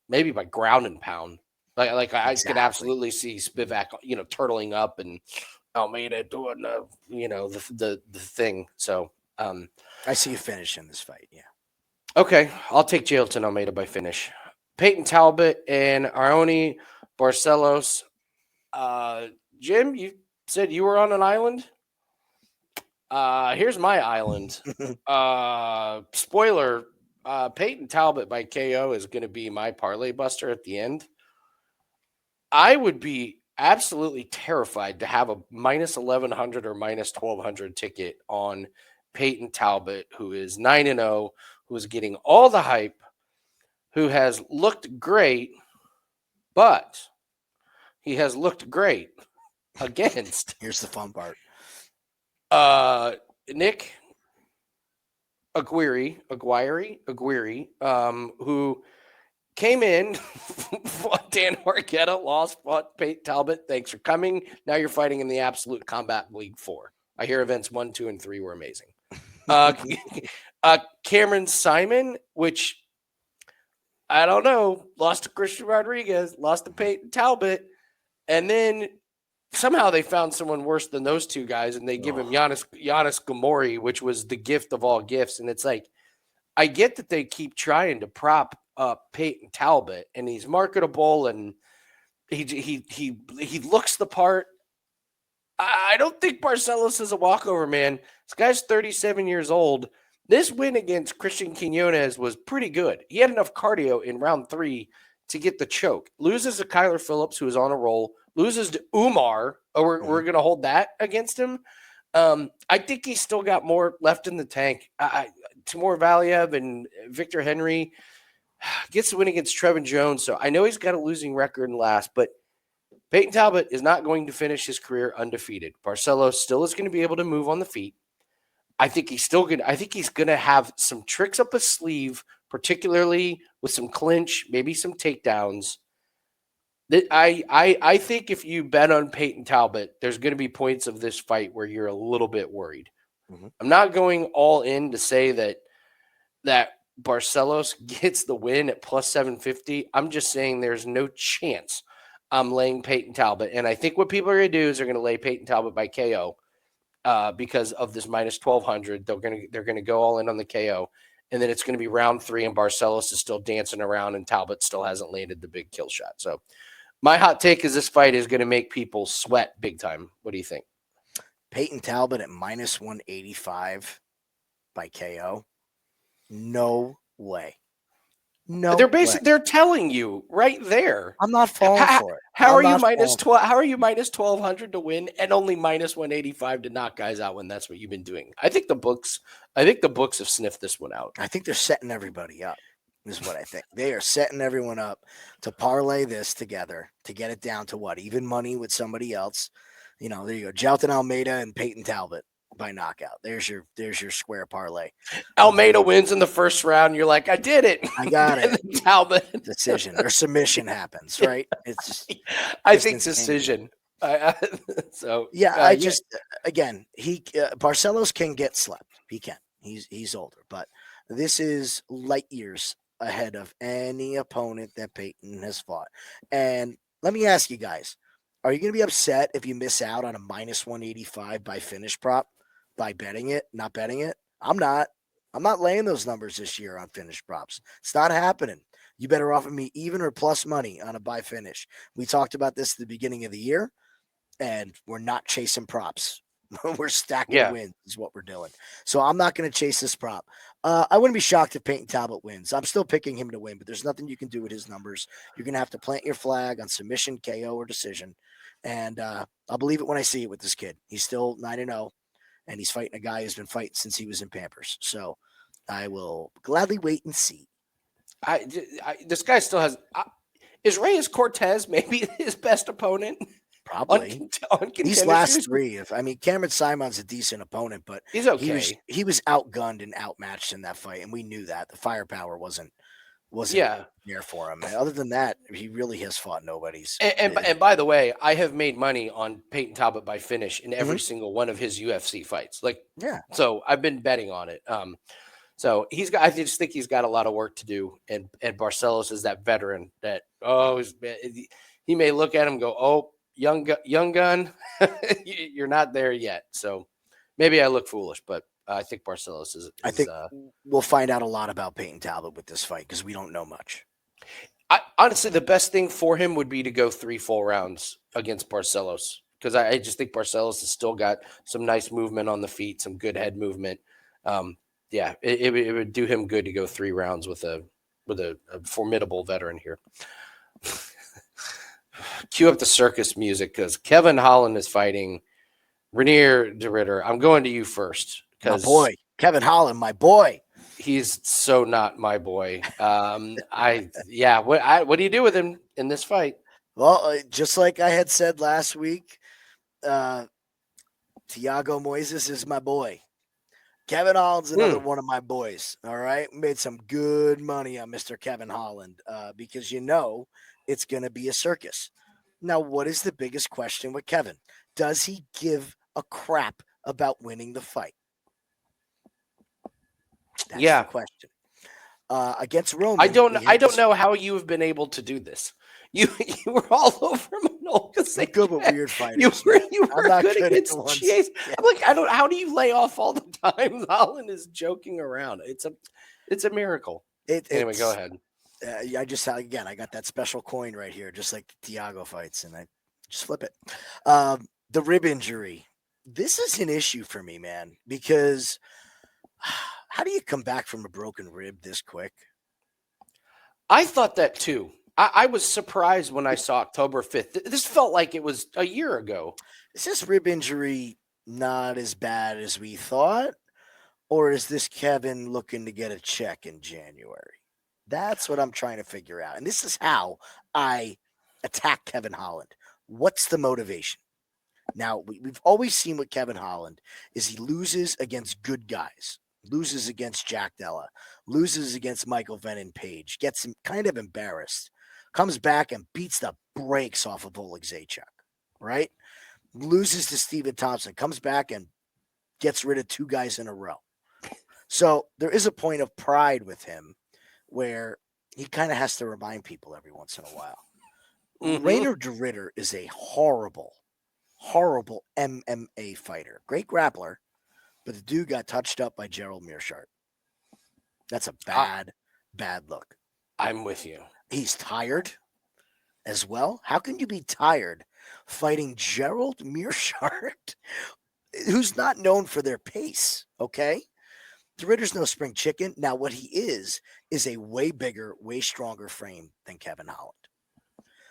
[SPEAKER 1] maybe by ground and pound. Like I could absolutely see Spivak, turtling up and Almeida doing the thing. So
[SPEAKER 2] I see a finish in this fight. Yeah.
[SPEAKER 1] Okay, I'll take Jailton Almeida by finish. Peyton Talbot and Aroni Barcelos. Jim, you said you were on an island. Here's my island. Spoiler. Peyton Talbot by KO is going to be my parlay buster at the end. I would be absolutely terrified to have a minus 1,100 or minus 1,200 ticket on Peyton Talbot, who is 9-0, who is getting all the hype, who has looked great, but he has looked great against.
[SPEAKER 2] Here's the fun part.
[SPEAKER 1] Nick Aguirre, who came in, fought Dan Marquetta, lost, fought Peyton Talbot. Thanks for coming. Now you're fighting in the Absolute Combat League 4. I hear events 1, 2, and 3 were amazing. Cameron Simon, which I don't know, lost to Christian Rodriguez, lost to Peyton Talbot, and then somehow they found someone worse than those two guys, and they give him Giannis Gamori, which was the gift of all gifts. And it's like, I get that they keep trying to prop up Peyton Talbot, and he's marketable, and he looks the part. I don't think Barcelos is a walkover, man. This guy's 37 years old. This win against Christian Quinones was pretty good. He had enough cardio in round 3 to get the choke. Loses to Kyler Phillips, who is on a roll. Loses to Umar. We're going to hold that against him. I think he's still got more left in the tank. Timur Valiev and Victor Henry gets the win against Trevin Jones. So I know he's got a losing record in last, but Peyton Talbot is not going to finish his career undefeated. Barcelos still is going to be able to move on the feet. I think he's going to have some tricks up his sleeve, particularly with some clinch, maybe some takedowns. I think if you bet on Peyton Talbot, there's going to be points of this fight where you're a little bit worried. Mm-hmm. I'm not going all in to say that Barcelos gets the win at plus 750. I'm just saying there's no chance I'm laying Peyton Talbot. And I think what people are going to do is they're going to lay Peyton Talbot by KO because of this minus 1,200. They're going to go all in on the KO. And then it's going to be round 3 and Barcelos is still dancing around and Talbot still hasn't landed the big kill shot. So my hot take is this fight is going to make people sweat big time. What do you think?
[SPEAKER 2] Peyton Talbot at minus 185 by KO. No way. No
[SPEAKER 1] They're
[SPEAKER 2] way.
[SPEAKER 1] they're telling you right there.
[SPEAKER 2] I'm not falling for it.
[SPEAKER 1] How
[SPEAKER 2] I'm
[SPEAKER 1] are you
[SPEAKER 2] not
[SPEAKER 1] minus
[SPEAKER 2] falling for
[SPEAKER 1] 12? How are you minus 1,200 to win and only minus 185 to knock guys out when that's what you've been doing? I think the books have sniffed this one out.
[SPEAKER 2] it. I think they're setting everybody up. Is what I think. They are setting everyone up to parlay this together to get it down to what? Even money with somebody else. You know, there you go. Jalton Almeida and Peyton Talbot by knockout. There's your square parlay.
[SPEAKER 1] Almeida wins in the first round. You're like, I did it.
[SPEAKER 2] I got
[SPEAKER 1] And
[SPEAKER 2] it.
[SPEAKER 1] then Talbot.
[SPEAKER 2] Decision or submission happens, right? It's just,
[SPEAKER 1] I
[SPEAKER 2] just
[SPEAKER 1] think
[SPEAKER 2] insane.
[SPEAKER 1] decision. So
[SPEAKER 2] Yeah, just again, Barcelos can get slept. He can. He's older, but this is light years ahead of any opponent that Peyton has fought. And let me ask you guys, are you going to be upset if you miss out on a minus 185 by finish prop by betting it, not betting it? I'm not. I'm not laying those numbers this year on finish props. It's not happening. You better offer me even or plus money on a buy finish. We talked about this at the beginning of the year, and we're not chasing props. We're stacking wins is what we're doing. So I'm not going to chase this prop. I wouldn't be shocked if Peyton Talbot wins. I'm still picking him to win, but there's nothing you can do with his numbers. You're going to have to plant your flag on submission, KO, or decision. And I'll believe it when I see it with this kid. He's still 9-0, and he's fighting a guy who's been fighting since he was in Pampers. So I will gladly wait and see.
[SPEAKER 1] This guy still has. Is Reyes Cortez maybe his best opponent?
[SPEAKER 2] Probably. These last three. Cameron Simon's a decent opponent, but
[SPEAKER 1] he's okay.
[SPEAKER 2] He was outgunned and outmatched in that fight, and we knew that. The firepower wasn't there for him. And other than that, he really has fought nobody's.
[SPEAKER 1] And by the way, I have made money on Peyton Talbot by finish in every single one of his UFC fights. So I've been betting on it. So I just think he's got a lot of work to do. And Barcelos is that veteran that he may look at him and go, oh, young gun, you're not there yet. So maybe I look foolish, but I think Barcelos is.
[SPEAKER 2] I think we'll find out a lot about Peyton Talbot with this fight because we don't know much.
[SPEAKER 1] Honestly, the best thing for him would be to go 3 full rounds against Barcelos because I just think Barcelos has still got some nice movement on the feet, some good head movement. It would do him good to go 3 rounds with a formidable veteran here. Cue up the circus music because Kevin Holland is fighting Reinier de Ridder. I'm going to you first.
[SPEAKER 2] My boy, Kevin Holland, my boy.
[SPEAKER 1] He's so not my boy. What do you do with him in this fight?
[SPEAKER 2] Well, just like I had said last week, Thiago Moises is my boy. Kevin Holland's another one of my boys. All right. Made some good money on Mr. Kevin Holland because it's going to be a circus. Now, what is the biggest question with Kevin? Does he give a crap about winning the fight? That's the question. Against Roman,
[SPEAKER 1] I don't know how you have been able to do this. You were all over Manoa.
[SPEAKER 2] I'm good with weird fighters.
[SPEAKER 1] You were good against Chase. Yeah. I'm like, how do you lay off all the time? Holland is joking around. It's a miracle. Anyway, go ahead.
[SPEAKER 2] I got that special coin right here, just like the Thiago fights, and I just flip it. The rib injury. This is an issue for me, man, because how do you come back from a broken rib this quick?
[SPEAKER 1] I thought that too. I was surprised when I saw October 5th. This felt like it was a year ago.
[SPEAKER 2] Is this rib injury not as bad as we thought? Or is this Kevin looking to get a check in January? That's what I'm trying to figure out. And this is how I attack Kevin Holland. What's the motivation? Now, we've always seen with Kevin Holland is he loses against good guys. Loses against Jack Della. Loses against Michael Venom Page. Gets him kind of embarrassed. Comes back and beats the brakes off of Oleg Zachuk, right? Loses to Stephen Thompson. Comes back and gets rid of 2 guys in a row. So there is a point of pride with him where he kind of has to remind people every once in a while. Reinier de Ridder is a horrible, horrible MMA fighter. Great grappler, but the dude got touched up by Gerald Meerschaert. That's a bad look.
[SPEAKER 1] I'm with you.
[SPEAKER 2] He's tired as well. How can you be tired fighting Gerald Meerschaert, who's not known for their pace, okay? DeRitter's no spring chicken. Now, what he is a way bigger, way stronger frame than Kevin Holland.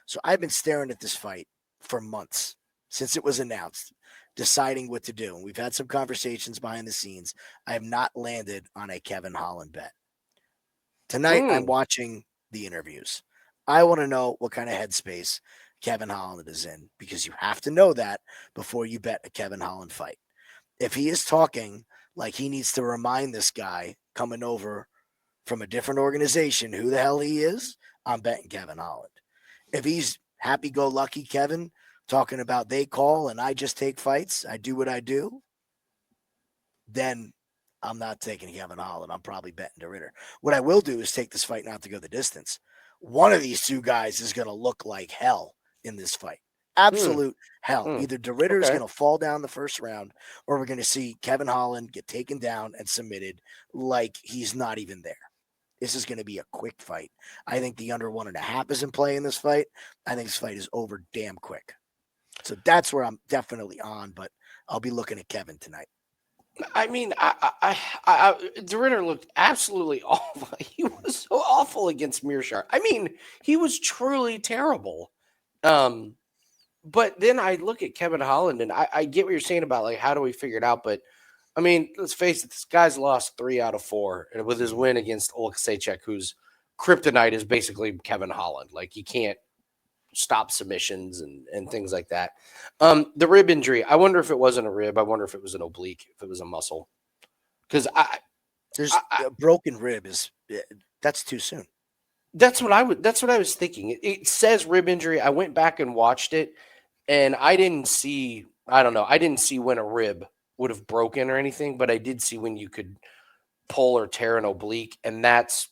[SPEAKER 2] So I've been staring at this fight for months since it was announced, deciding what to do. And we've had some conversations behind the scenes. I have not landed on a Kevin Holland bet. Tonight, I'm watching the interviews. I want to know what kind of headspace Kevin Holland is in, because you have to know that before you bet a Kevin Holland fight. If he is talking like he needs to remind this guy coming over from a different organization who the hell he is, I'm betting Kevin Holland. If he's happy-go-lucky Kevin, talking about they call and I just take fights, I do what I do, then I'm not taking Kevin Holland. I'm probably betting DeRitter. What I will do is take this fight not to go the distance. One of these two guys is going to look like hell in this fight. Absolute hell. Either DeRitter is going to fall down the first round, or we're going to see Kevin Holland get taken down and submitted like he's not even there. This is going to be a quick fight. I think the under 1.5 is in play in this fight. I think this fight is over damn quick. So that's where I'm definitely on, but I'll be looking at Kevin tonight.
[SPEAKER 1] I mean, DeRitter looked absolutely awful. He was so awful against Mearshart. I mean, he was truly terrible. But then I look at Kevin Holland, and I get what you're saying about, like, how do we figure it out? But, I mean, let's face it, this guy's lost 3 out of 4. And with his win against Olasechek, whose kryptonite is basically Kevin Holland. Like, he can't stop submissions and things like that. The rib injury, I wonder if it wasn't a rib. I wonder if it was an oblique, if it was a muscle. Because
[SPEAKER 2] a broken rib that's too soon.
[SPEAKER 1] That's what I was thinking. It says rib injury. I went back and watched it, and I didn't see when a rib would have broken or anything, but I did see when you could pull or tear an oblique, and that's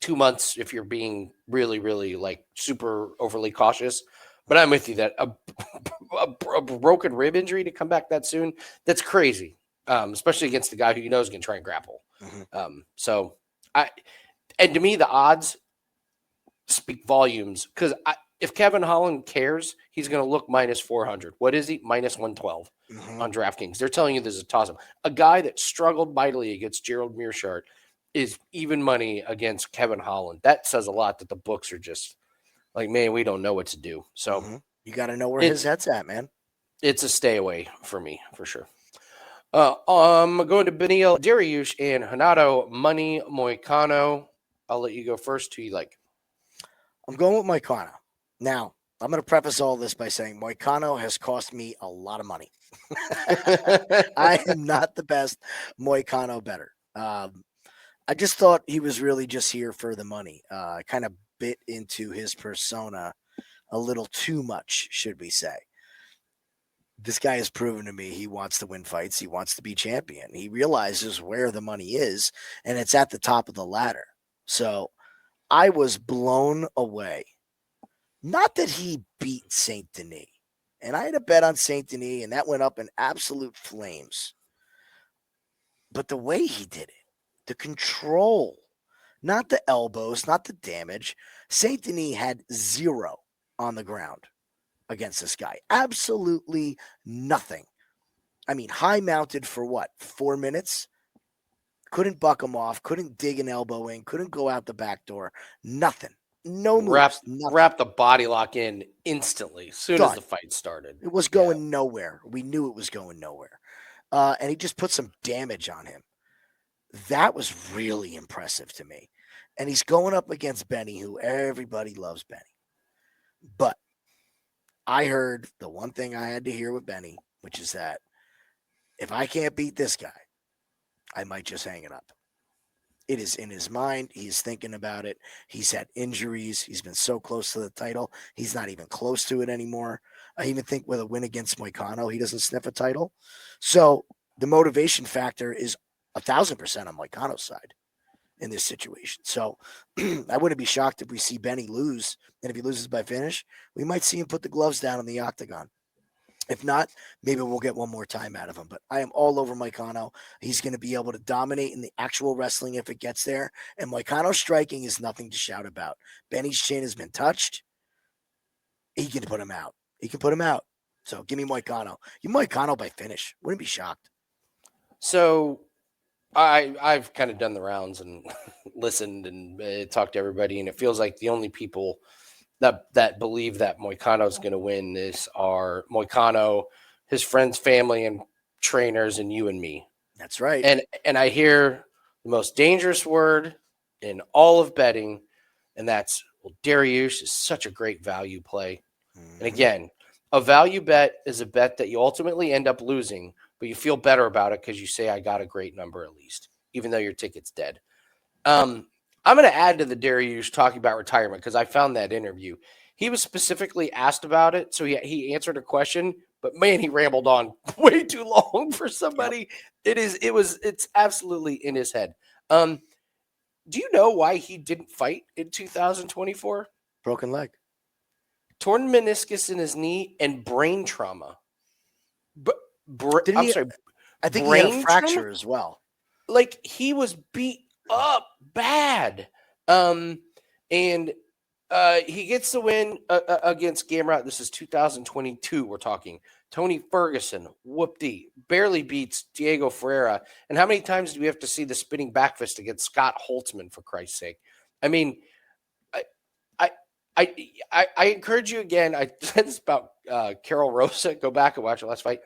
[SPEAKER 1] 2 months if you're being really, really, like, super overly cautious. But I'm with you that a broken rib injury to come back that soon, that's crazy, especially against the guy who you know is going to try and grapple. And to me, the odds speak volumes, because if Kevin Holland cares, he's going to look minus 400. What is he? Minus 112 on DraftKings. They're telling you this is a toss-up. A guy that struggled mightily against Gerald Mearshart is even money against Kevin Holland. That says a lot, that the books are just like, man, we don't know what to do. So
[SPEAKER 2] you got to know where his head's at, man.
[SPEAKER 1] It's a stay away for me, for sure. Going to Beneil Dariush and Renato Money Moicano. I'll let you go first. Who you like?
[SPEAKER 2] I'm going with Moicano. Now, I'm going to preface all this by saying Moicano has cost me a lot of money. I am not the best Moicano bettor. I just thought he was really just here for the money. I kind of bit into his persona a little too much, should we say. This guy has proven to me he wants to win fights. He wants to be champion. He realizes where the money is, and it's at the top of the ladder. So I was blown away. Not that he beat Saint Denis. And I had a bet on Saint Denis, and that went up in absolute flames. But the way he did it, the control, not the elbows, not the damage. Saint Denis had 0 on the ground against this guy. Absolutely nothing. I mean, high mounted for what? 4 minutes? Couldn't buck him off. Couldn't dig an elbow in. Couldn't go out the back door. Nothing. No moves.
[SPEAKER 1] Wrap the body lock in instantly as soon as the fight started.
[SPEAKER 2] It was going nowhere. We knew it was going nowhere. And he just put some damage on him. That was really impressive to me. And he's going up against Benny, who everybody loves Benny. But I heard the one thing I had to hear with Benny, which is that if I can't beat this guy, I might just hang it up. It is in his mind. He's thinking about it. He's had injuries. He's been so close to the title. He's not even close to it anymore. I even think with a win against Moicano, he doesn't sniff a title. So the motivation factor is 1,000% on Moicano's side in this situation. So I wouldn't be shocked if we see Benny lose. And if he loses by finish, we might see him put the gloves down in the octagon. If not, maybe we'll get one more time out of him. But I am all over Moicano. He's going to be able to dominate in the actual wrestling if it gets there. And Moicano's striking is nothing to shout about. Benny's chin has been touched. He can put him out. He can put him out. So give me Moicano. You Moicano by finish. Wouldn't be shocked.
[SPEAKER 1] So I've kind of done the rounds and listened and talked to everybody, and it feels like the only people that believe that Moicano is going to win are Moicano, his friends, family, and trainers, and you and me.
[SPEAKER 2] That's right.
[SPEAKER 1] And I hear the most dangerous word in all of betting, and that's, well, Dariush is such a great value play.
[SPEAKER 2] Mm-hmm.
[SPEAKER 1] And again, a value bet is a bet that you ultimately end up losing, but you feel better about it because you say, I got a great number at least, even though your ticket's dead. I'm going to add to the Dariush talking about retirement because I found that interview. He was specifically asked about it, so he answered a question, but man, he rambled on way too long for somebody. Yep. It's absolutely in his head. Do you know why he didn't fight in 2024?
[SPEAKER 2] Broken leg.
[SPEAKER 1] Torn meniscus in his knee and brain trauma. I'm sorry.
[SPEAKER 2] I think he had a fracture as well.
[SPEAKER 1] Like, he was beat up bad. And he gets the win against Gamrot. This is 2022. We're talking Tony Ferguson, whoop-dee, barely beats Diego Ferreira. And how many times do we have to see the spinning back fist against Scott Holtzman, for Christ's sake? I mean, I encourage you again. I said this about Karol Rosa. Go back and watch the last fight.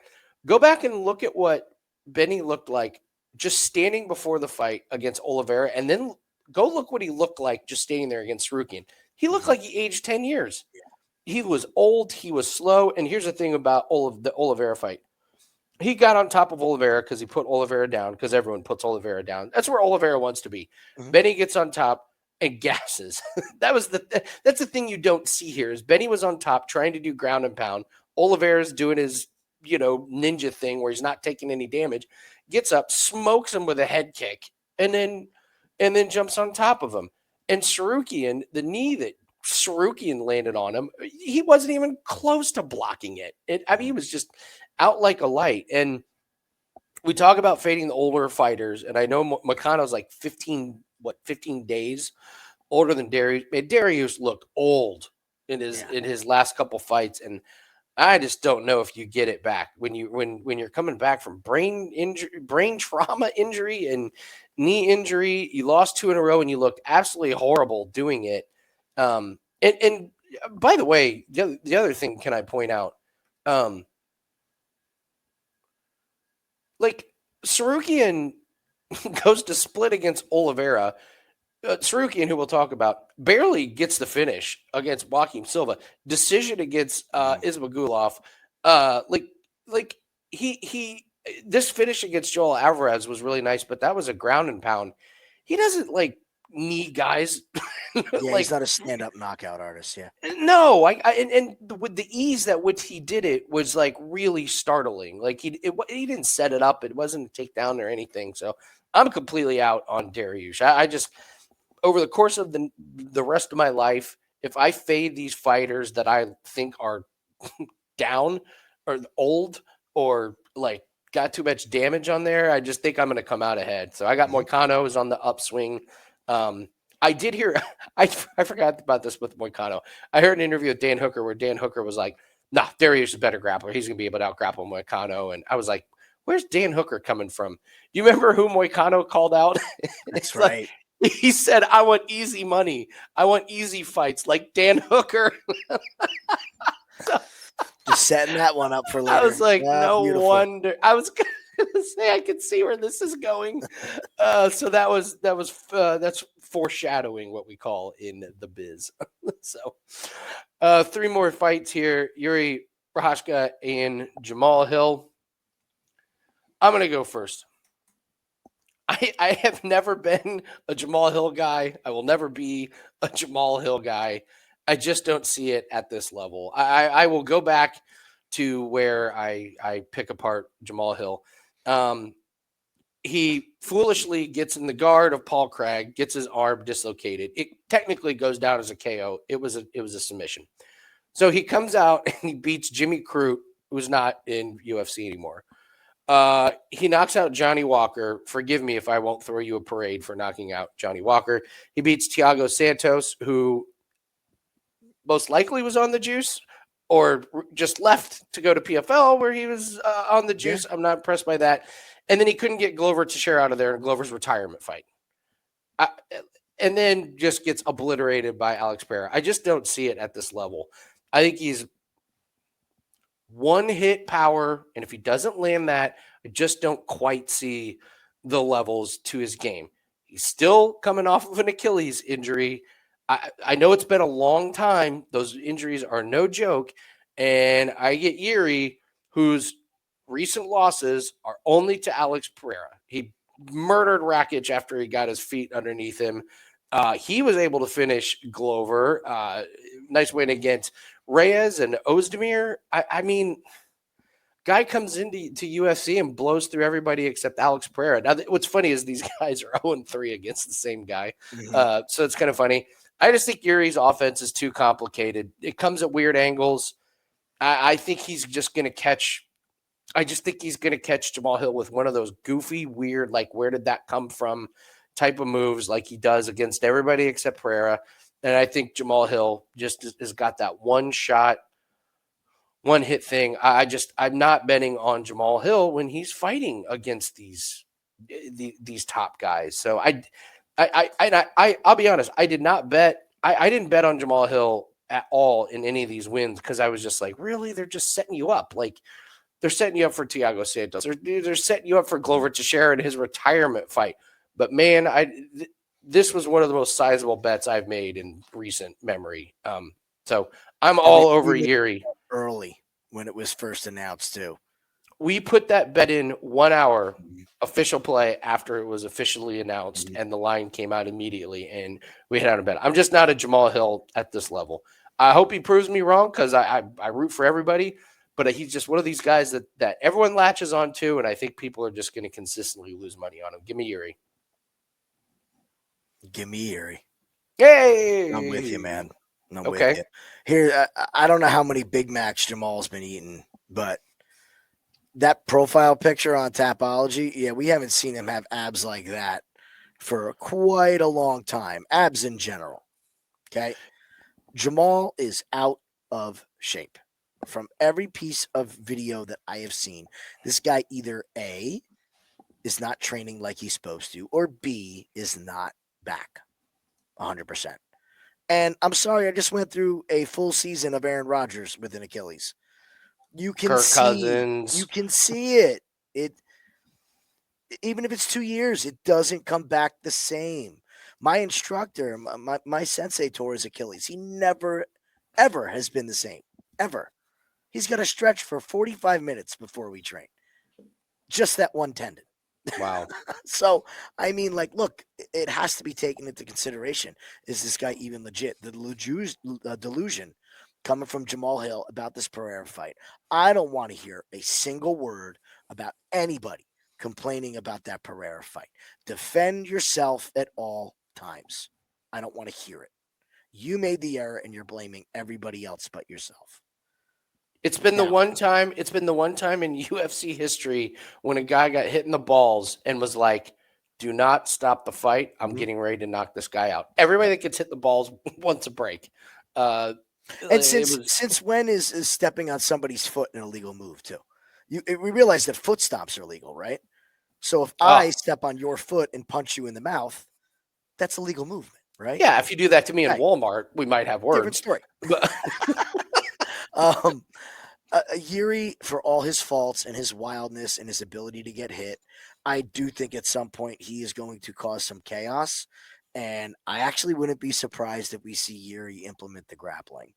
[SPEAKER 1] Go back and look at what Benny looked like just standing before the fight against Oliveira, and then go look what he looked like just standing there against Tsarukyan. He looked like he aged 10 years. Yeah. He was old. He was slow. And here's the thing about the Oliveira fight. He got on top of Oliveira because he put Oliveira down, because everyone puts Oliveira down. That's where Oliveira wants to be. Mm-hmm. Benny gets on top and gasses. That's the thing you don't see here is Benny was on top trying to do ground and pound. Oliveira's doing his, ninja thing where he's not taking any damage, gets up, smokes him with a head kick, and then jumps on top of him. And Tsarukyan, the knee that Tsarukyan landed on him, he wasn't even close to blocking it. He was just out like a light. And we talk about fading the older fighters, and I know Moicano's like 15 days older than Dariush. Man, Dariush looked old in his last couple fights, and I just don't know if you get it back when you're coming back from brain trauma injury and knee injury. You lost 2 in a row and you looked absolutely horrible doing it. And by the way, the other thing, can I point out, like Tsarukyan goes to split against Oliveira. Tsarukyan, who we'll talk about, barely gets the finish against Joaquim Silva. Decision against Ismagulov. He this finish against Joel Alvarez was really nice, but that was a ground and pound. He doesn't knee guys.
[SPEAKER 2] Yeah, he's not a stand-up knockout artist. Yeah.
[SPEAKER 1] No, and with the ease that which he did it was really startling. He didn't set it up. It wasn't a takedown or anything. So I'm completely out on Dariush. I just, over the course of the rest of my life, if I fade these fighters that I think are down or old or got too much damage on there, I just think I'm going to come out ahead. So I got Moicano is on the upswing. I did hear, I forgot about this with Moicano. I heard an interview with Dan Hooker where Dan Hooker was like, nah, Dariush is a better grappler. He's going to be able to out-grapple Moicano. And I was like, where's Dan Hooker coming from? You remember who Moicano called out?
[SPEAKER 2] That's right.
[SPEAKER 1] He said, I want easy money. I want easy fights like Dan Hooker.
[SPEAKER 2] Just setting that one up for later.
[SPEAKER 1] I was like, no
[SPEAKER 2] beautiful.
[SPEAKER 1] wonder. I was going to say I could see where this is going. So that's foreshadowing, what we call in the biz. So 3 more fights here. Yuri Prochazka and Jamal Hill. I'm going to go first. I have never been a Jamal Hill guy. I will never be a Jamal Hill guy. I just don't see it at this level. I will go back to where I pick apart Jamal Hill. He foolishly gets in the guard of Paul Craig, gets his arm dislocated. It technically goes down as a KO. It was a submission. So he comes out and he beats Jimmy Crute, who's not in UFC anymore. He knocks out Johnny Walker. Forgive me if I won't throw you a parade for knocking out Johnny Walker. He beats Thiago Santos, who most likely was on the juice or just left to go to PFL where he was on the juice. Yeah. I'm not impressed by that. And then he couldn't get Glover Teixeira out of there in Glover's retirement fight. And then just gets obliterated by Alex Pereira. I just don't see it at this level. I think he's one hit power, and if he doesn't land that, I just don't quite see the levels to his game. He's still coming off of an Achilles injury. I know it's been a long time. Those injuries are no joke. And I get Yuri, whose recent losses are only to Alex Pereira. He murdered Rakic after he got his feet underneath him. He was able to finish Glover. Nice win against Reyes and Ozdemir. I mean, guy comes into UFC and blows through everybody except Alex Pereira. Now, what's funny is these guys are 0-3 against the same guy. So it's kind of funny. I just think Yuri's offense is too complicated. It comes at weird angles. I think he's just going to catch. I just think he's going to catch Jamal Hill with one of those goofy, weird, like, where did that come from type of moves like he does against everybody except Pereira. And I think Jamal Hill just has got that one shot, one hit thing. I'm not betting on Jamal Hill when he's fighting against these top guys. So I'll be honest. I did not bet. I didn't bet on Jamal Hill at all in any of these wins because I was just like, really, they're just setting you up. Like, they're setting you up for Thiago Santos. They're setting you up for Glover Teixeira in his retirement fight. But man, this was one of the most sizable bets I've made in recent memory. So I'm all over Yuri.
[SPEAKER 2] Early when it was first announced too.
[SPEAKER 1] We put that bet in 1 hour official play after it was officially announced, and the line came out immediately, and we hit out a bet. I'm just not a Jamal Hill at this level. I hope he proves me wrong because I root for everybody, but he's just one of these guys that everyone latches on to, and I think people are just going to consistently lose money on him. Give me Yuri.
[SPEAKER 2] Give me Yuri.
[SPEAKER 1] Yay!
[SPEAKER 2] I'm with you, man. I'm with you. Here, I don't know how many Big Macs Jamal's been eating, but that profile picture on Tapology, yeah, we haven't seen him have abs like that for quite a long time. Abs in general. Okay. Jamal is out of shape. From every piece of video that I have seen, this guy either A, is not training like he's supposed to, or B, is not back 100%. And I'm sorry, I just went through a full season of Aaron Rodgers with an Achilles. You can
[SPEAKER 1] Kirk
[SPEAKER 2] see,
[SPEAKER 1] Cousins.
[SPEAKER 2] You can see it. Even if it's 2 years, it doesn't come back the same. My instructor, my sensei tore his Achilles. He never, ever has been the same. Ever. He's got to stretch for 45 minutes before we train. Just that one tendon.
[SPEAKER 1] Wow.
[SPEAKER 2] So, I mean, like, look, it has to be taken into consideration. Is this guy even legit? The delusion coming from Jamal Hill about this Pereira fight. I don't want to hear a single word about anybody complaining about that Pereira fight. Defend yourself at all times. I don't want to hear it. You made the error and you're blaming everybody else but yourself.
[SPEAKER 1] It's been the one time in UFC history when a guy got hit in the balls and was like, do not stop the fight. I'm getting ready to knock this guy out. Everybody that gets hit in the balls wants a break.
[SPEAKER 2] And since when is stepping on somebody's foot an illegal move too? We realize that foot stomps are illegal, right? So if I step on your foot and punch you in the mouth, that's a legal movement, right?
[SPEAKER 1] Yeah, if you do that to me in Walmart, we might have words.
[SPEAKER 2] Different story. Yuri, for all his faults and his wildness and his ability to get hit, I do think at some point he is going to cause some chaos. And I actually wouldn't be surprised if we see Yuri implement the grappling.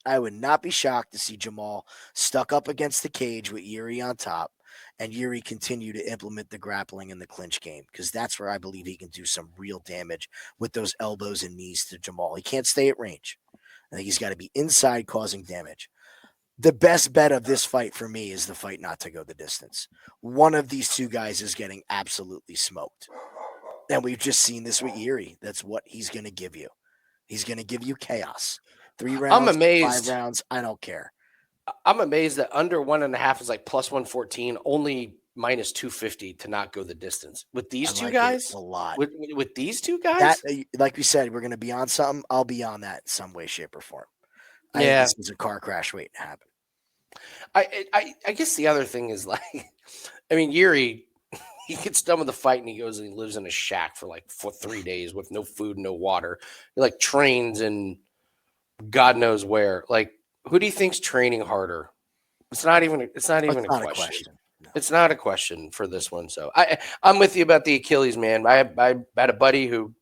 [SPEAKER 2] I would not be shocked to see Jamal stuck up against the cage with Yuri on top and Yuri continue to implement the grappling in the clinch game, because that's where I believe he can do some real damage with those elbows and knees to Jamal. He can't stay at range. I think he's got to be inside causing damage. The best bet of this fight for me is the fight not to go the distance. One of these two guys is getting absolutely smoked. And we've just seen this with Yuri. That's what he's going to give you. He's going to give you chaos. 3 rounds,
[SPEAKER 1] I'm amazed.
[SPEAKER 2] 5 rounds, I don't care.
[SPEAKER 1] I'm amazed that under 1.5 is like plus 114, only minus 250 to not go the distance. With these two guys?
[SPEAKER 2] A lot.
[SPEAKER 1] With these two guys?
[SPEAKER 2] Like we said, we're going to be on something. I'll be on that in some way, shape, or form. I think this was a car crash waiting to happen.
[SPEAKER 1] I guess the other thing is, like, I mean, Yuri, he gets done with the fight and he goes and he lives in a shack for 3 days with no food, no water. He like trains in God knows where. Like, who do you think's training harder? It's not even a
[SPEAKER 2] A
[SPEAKER 1] question.
[SPEAKER 2] No.
[SPEAKER 1] It's not a question for this one. So I'm with you about the Achilles, man. I had a buddy who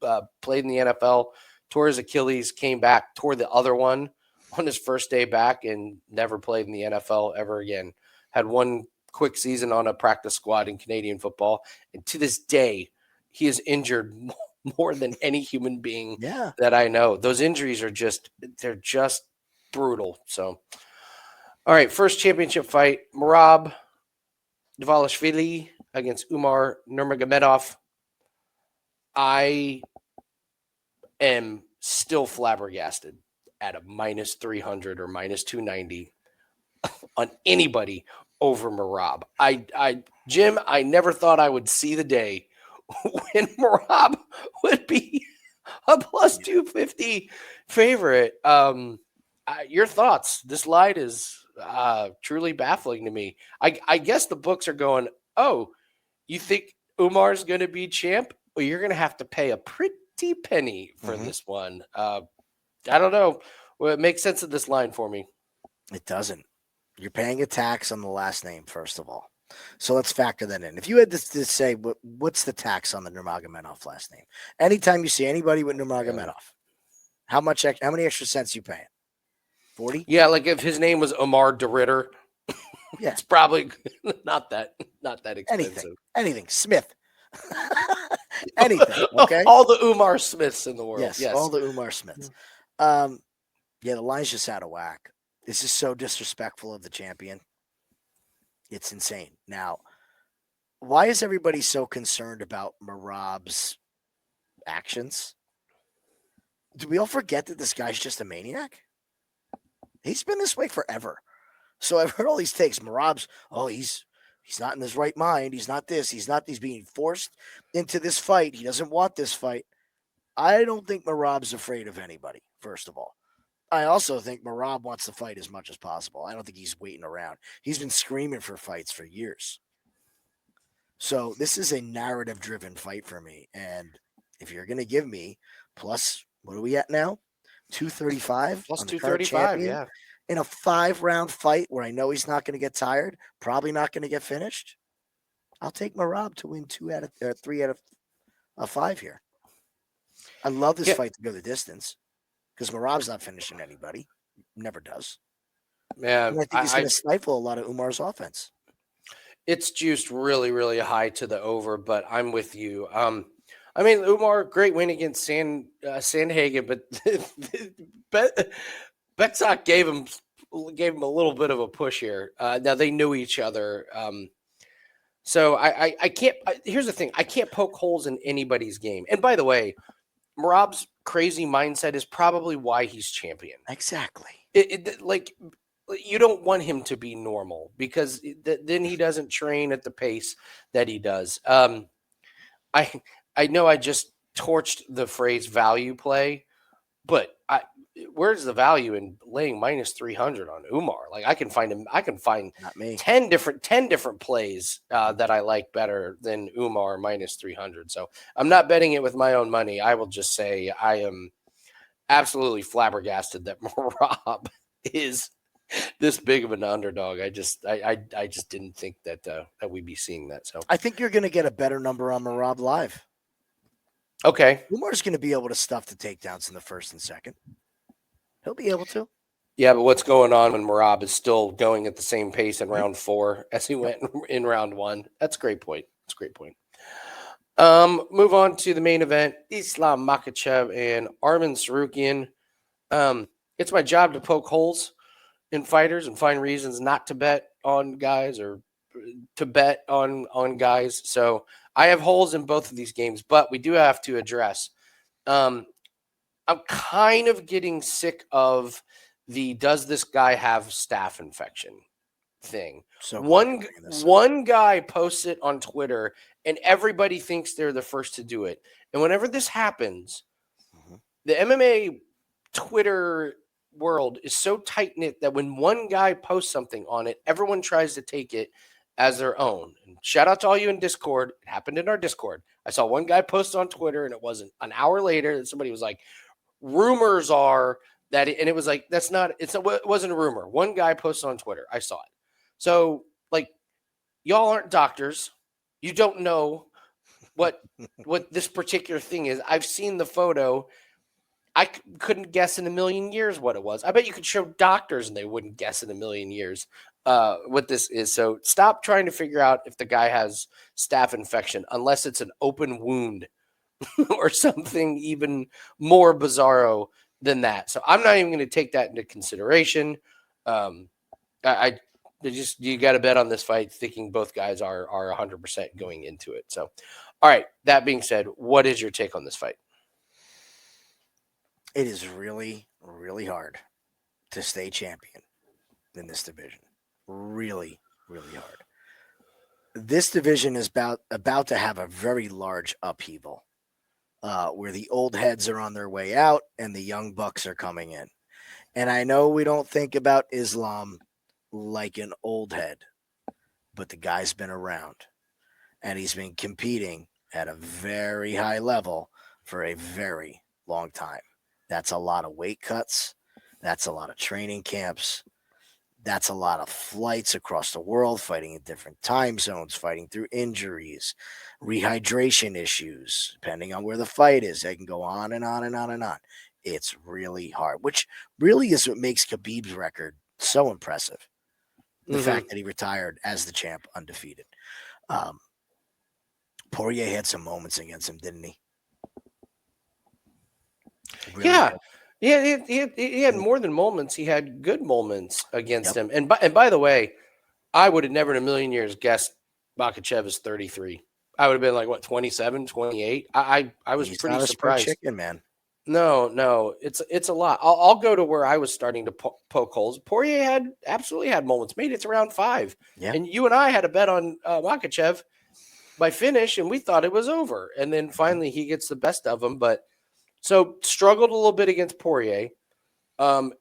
[SPEAKER 1] played in the NFL, tore his Achilles, came back, tore the other one on his first day back, and never played in the NFL ever again. Had one quick season on a practice squad in Canadian football, and to this day, he is injured more than any human being that I know. Those injuries are just brutal. So, all right, first championship fight: Merab Dvalishvili against Umar Nurmagomedov. I am still flabbergasted at a minus 300 or minus 290 on anybody over Merab. Jim, I never thought I would see the day when Merab would be a plus 250 favorite. Your thoughts? This line is truly baffling to me. I guess the books are going, oh, you think Umar's going to be champ? Well, you're going to have to pay a pretty penny for this one. I don't know. Well, it makes sense of this line for me.
[SPEAKER 2] It doesn't. You're paying a tax on the last name, first of all. So let's factor that in. If you had to say, what's the tax on the Nurmagomedov last name? Anytime you see anybody with Nurmagomedov, how many extra cents you paying? 40?
[SPEAKER 1] Yeah, like if his name was Umar DeRitter, it's probably not that expensive.
[SPEAKER 2] Anything. Smith. Anything. Okay.
[SPEAKER 1] All the Umar Smiths in the world. Yes.
[SPEAKER 2] All the Umar Smiths. The line's just out of whack. This is so disrespectful of the champion. It's insane. Now, why is everybody so concerned about Merab's actions? Do we all forget that this guy's just a maniac? He's been this way forever. So I've heard all these takes. Merab's, he's not in his right mind. He's not this. He's being forced into this fight. He doesn't want this fight. I don't think Merab's afraid of anybody, first of all. I also think Merab wants to fight as much as possible. I don't think he's waiting around. He's been screaming for fights for years. So this is a narrative-driven fight for me. And if you're going to give me plus, what are we at now? 235?
[SPEAKER 1] Plus 235, yeah.
[SPEAKER 2] In a 5-round fight where I know he's not going to get tired, probably not going to get finished, I'll take Merab to win 3 out of 5 here. I love this fight to go the distance because Merab's not finishing anybody. Never does.
[SPEAKER 1] Yeah,
[SPEAKER 2] and I think he's going to stifle a lot of Umar's offense.
[SPEAKER 1] It's juiced really, really high to the over, but I'm with you. Umar, great win against Sandhagen, but Betzak gave him a little bit of a push here. Now they knew each other. So I can't. Here's the thing: I can't poke holes in anybody's game. And by the way, Merab's crazy mindset is probably why he's champion.
[SPEAKER 2] Exactly.
[SPEAKER 1] You don't want him to be normal because then he doesn't train at the pace that he does. I know I just torched the phrase value play, but where's the value in laying minus 300 on Umar? Like I can find 10 different plays that I like better than Umar minus 300. So I'm not betting it with my own money. I will just say I am absolutely flabbergasted that Merab is this big of an underdog. I just didn't think that we'd be seeing that. So
[SPEAKER 2] I think you're going to get a better number on Merab live.
[SPEAKER 1] Okay.
[SPEAKER 2] Umar's going to be able to stuff the takedowns in the first and second. He'll be able to.
[SPEAKER 1] Yeah, but what's going on when Merab is still going at the same pace in round 4 as he went in round 1? That's a great point. Move on to the main event. Islam Makhachev and Arman Tsarukyan. It's my job to poke holes in fighters and find reasons not to bet on guys or to bet on guys. So I have holes in both of these games, but we do have to address. I'm kind of getting sick of the does this guy have staph infection thing. So one guy posts it on Twitter and everybody thinks they're the first to do it. And whenever this happens, the MMA Twitter world is so tight-knit that when one guy posts something on it, everyone tries to take it as their own. And shout out to all you in Discord. It happened in our Discord. I saw one guy post on Twitter, and it wasn't an hour later that somebody was like, rumors are that, and it was like, it wasn't a rumor. One guy posted on Twitter. I saw it. So, like, y'all aren't doctors. You don't know what this particular thing is. I've seen the photo. I couldn't guess in a million years what it was. I bet you could show doctors and they wouldn't guess in a million years what this is. So stop trying to figure out if the guy has staph infection unless it's an open wound or something even more bizarro than that. So I'm not even going to take that into consideration. You got to bet on this fight thinking both guys are 100% going into it. So, all right, that being said, what is your take on this fight?
[SPEAKER 2] It is really, really hard to stay champion in this division. Really, really hard. This division is about to have a very large upheaval where the old heads are on their way out and the young bucks are coming in. And I know we don't think about Islam like an old head, but the guy's been around and he's been competing at a very high level for a very long time. That's a lot of weight cuts. That's a lot of training camps. That's a lot of flights across the world, fighting in different time zones, fighting through injuries, rehydration issues, depending on where the fight is. They can go on and on and on and on. It's really hard, which really is what makes Khabib's record so impressive. The fact that he retired as the champ undefeated. Poirier had some moments against him, didn't he?
[SPEAKER 1] Really he had more than moments. He had good moments against him. And by the way, I would have never in a million years guessed Makhachev is 33. I would have been like, what, 27, 28? I was
[SPEAKER 2] He's
[SPEAKER 1] pretty
[SPEAKER 2] not a
[SPEAKER 1] surprised.
[SPEAKER 2] spring chicken, man.
[SPEAKER 1] No, it's a lot. I'll go to where I was starting to poke holes. Poirier absolutely had moments, made it to round 5.
[SPEAKER 2] Yeah.
[SPEAKER 1] And you and I had a bet on Makhachev by finish, and we thought it was over. And then finally he gets the best of him, but so struggled a little bit against Poirier. And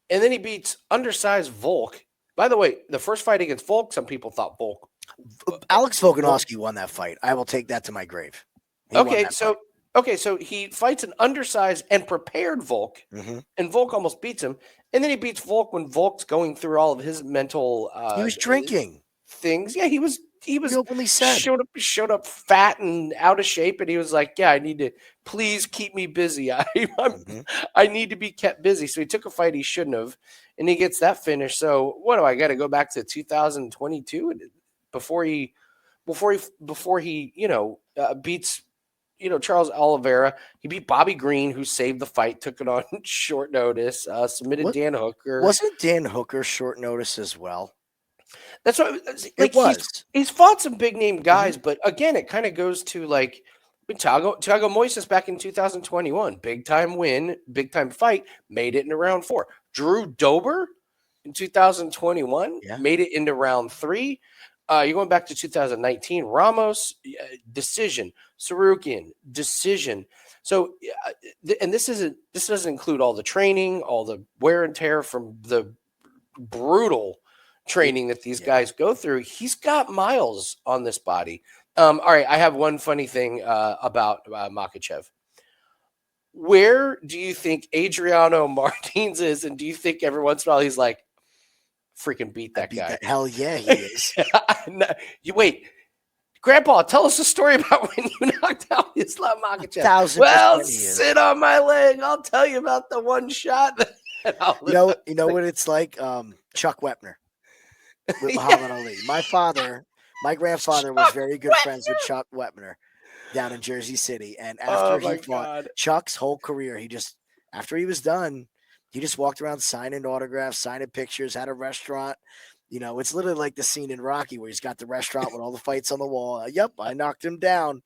[SPEAKER 1] then he beats undersized Volk. By the way, the first fight against Volk, some people thought Volk.
[SPEAKER 2] Alex Volkanovski won that fight. I will take that to my grave.
[SPEAKER 1] So he fights an undersized and prepared Volk, and Volk almost beats him. And then he beats Volk when Volk's going through all of his mental
[SPEAKER 2] he was drinking
[SPEAKER 1] things. Yeah, he was
[SPEAKER 2] openly said.
[SPEAKER 1] showed up fat and out of shape, and he was like, yeah, I need to please keep me busy. I need to be kept busy. So he took a fight he shouldn't have, and he gets that finish. So what do I got to go back to 2022 before he beats Charles Oliveira? He beat Bobby Green, who saved the fight, took it on short notice, submitted Dan Hooker.
[SPEAKER 2] Wasn't Dan Hooker short notice as well?
[SPEAKER 1] That's what
[SPEAKER 2] it was.
[SPEAKER 1] He's fought some big name guys, but again, it kind of goes to like Thiago Moises back in 2021, big time win, big time fight, made it into round 4. Drew Dober in 2021 made it into round 3. You're going back to 2019, Ramos decision, Tsarukyan decision. So, and this doesn't include all the training, all the wear and tear from the brutal training that these guys go through. He's got miles on this body. All right, I have one funny thing about Makhachev. Where do you think Adriano Martins is, and do you think every once in a while he's like, freaking beat that guy?
[SPEAKER 2] Hell yeah, he is.
[SPEAKER 1] You wait, Grandpa, tell us a story about when you knocked out Islam Makhachev. Well, sit on my leg. I'll tell you about the one shot.
[SPEAKER 2] You know what it's like? Chuck Wepner with Muhammad Ali. My grandfather was very good friends with Chuck Wepner down in Jersey City. And after he fought, Chuck's whole career, after he was done, he just walked around signing autographs, signing pictures, had a restaurant. It's literally like the scene in Rocky where he's got the restaurant with all the fights on the wall. Yep, I knocked him down.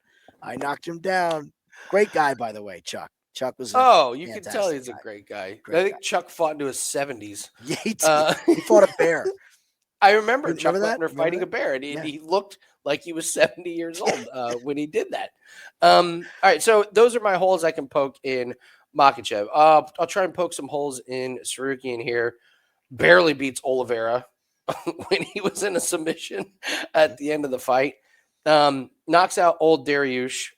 [SPEAKER 2] Great guy, by the way, Chuck. Chuck was
[SPEAKER 1] you can tell he's a great guy. I think Chuck fought into his 70s.
[SPEAKER 2] Yeah, he fought a bear.
[SPEAKER 1] I remember Chuck Wepner fighting a bear, and he looked like he was 70 years old when he did that. All right, so those are my holes I can poke in Makhachev. I'll try and poke some holes in Tsarukyan here. Barely beats Oliveira. when he was in a submission at the end of the fight. Knocks out old Dariush,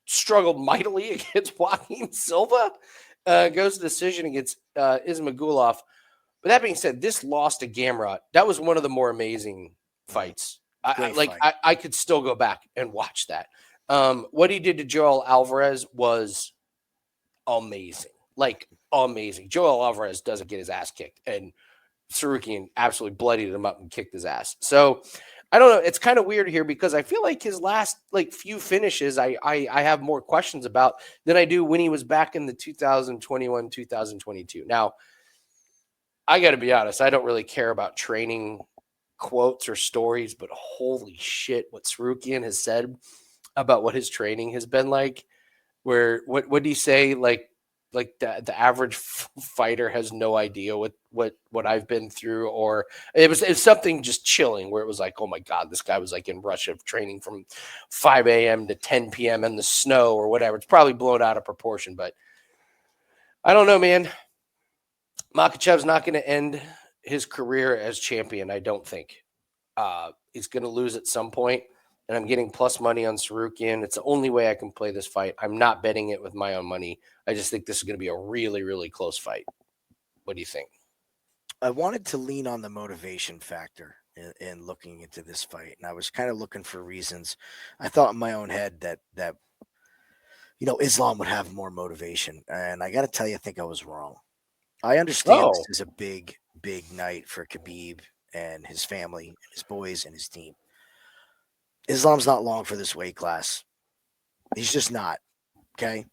[SPEAKER 1] struggled mightily against Joaquin Silva, goes to decision against Ismagulov. But that being said, this loss to Gamrot, that was one of the more amazing fights. I could still go back and watch that. What he did to Joel Alvarez was amazing. Like, amazing. Joel Alvarez doesn't get his ass kicked, and Tsarukyan absolutely bloodied him up and kicked his ass. So I don't know. It's kind of weird here because I feel like his last few finishes I have more questions about than I do when he was back in the 2021, 2022. Now, I got to be honest, I don't really care about training quotes or stories, but holy shit, what Tsarukyan has said about what his training has been like. Where what do you say? Like the average fighter has no idea what I've been through, or it was something just chilling where it was like, oh my God, this guy was like in Russia training from 5 a.m. to 10 p.m. in the snow or whatever. It's probably blown out of proportion, but I don't know, man. Makhachev's not going to end his career as champion, I don't think. He's going to lose at some point, and I'm getting plus money on Tsarukyan. It's the only way I can play this fight. I'm not betting it with my own money. I just think this is going to be a really, really close fight. What do you think?
[SPEAKER 2] I wanted to lean on the motivation factor in looking into this fight, and I was kind of looking for reasons. I thought in my own head that Islam would have more motivation, and I got to tell you, I think I was wrong. I understand this is a big, big night for Khabib and his family, and his boys, and his team. Islam's not long for this weight class. He's just not. Okay.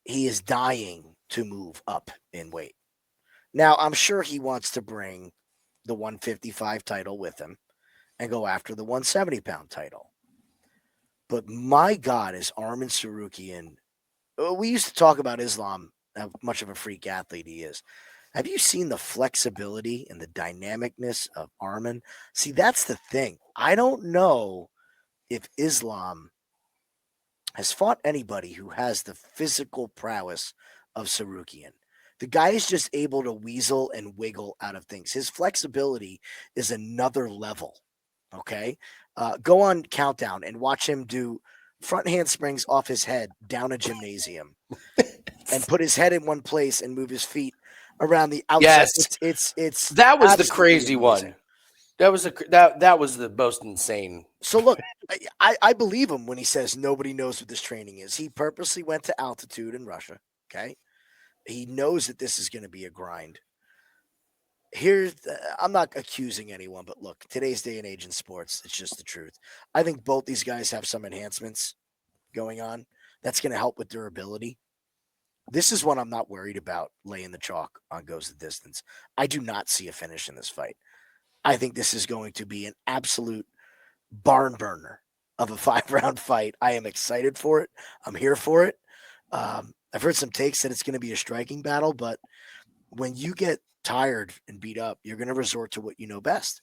[SPEAKER 2] He is dying to move up in weight. Now, I'm sure he wants to bring the 155 title with him and go after the 170-pound title. But my God, is Arman Tsarukyan. We used to talk about Islam, how much of a freak athlete he is. Have you seen the flexibility and the dynamicness of Arman? See, that's the thing. I don't know if Islam has fought anybody who has the physical prowess of Tsarukyan. The guy is just able to weasel and wiggle out of things. His flexibility is another level, okay? Go on Countdown and watch him do front handsprings off his head down a gymnasium and put his head in one place and move his feet around the outside.
[SPEAKER 1] Yes.
[SPEAKER 2] It's
[SPEAKER 1] that was the crazy
[SPEAKER 2] amazing.
[SPEAKER 1] one. That was the most insane.
[SPEAKER 2] So look, I believe him when he says nobody knows what this training is. He purposely went to altitude in Russia, okay? He knows that this is going to be a grind. I'm not accusing anyone, but look, today's day and age in sports, it's just the truth. I think both these guys have some enhancements going on that's going to help with durability. This is what I'm not worried about laying the chalk on goes the distance. I do not see a finish in this fight. I think this is going to be an absolute barn burner of a 5-round fight. I am excited for it. I'm here for it. I've heard some takes that it's going to be a striking battle, but when you get tired and beat up, you're going to resort to what you know best.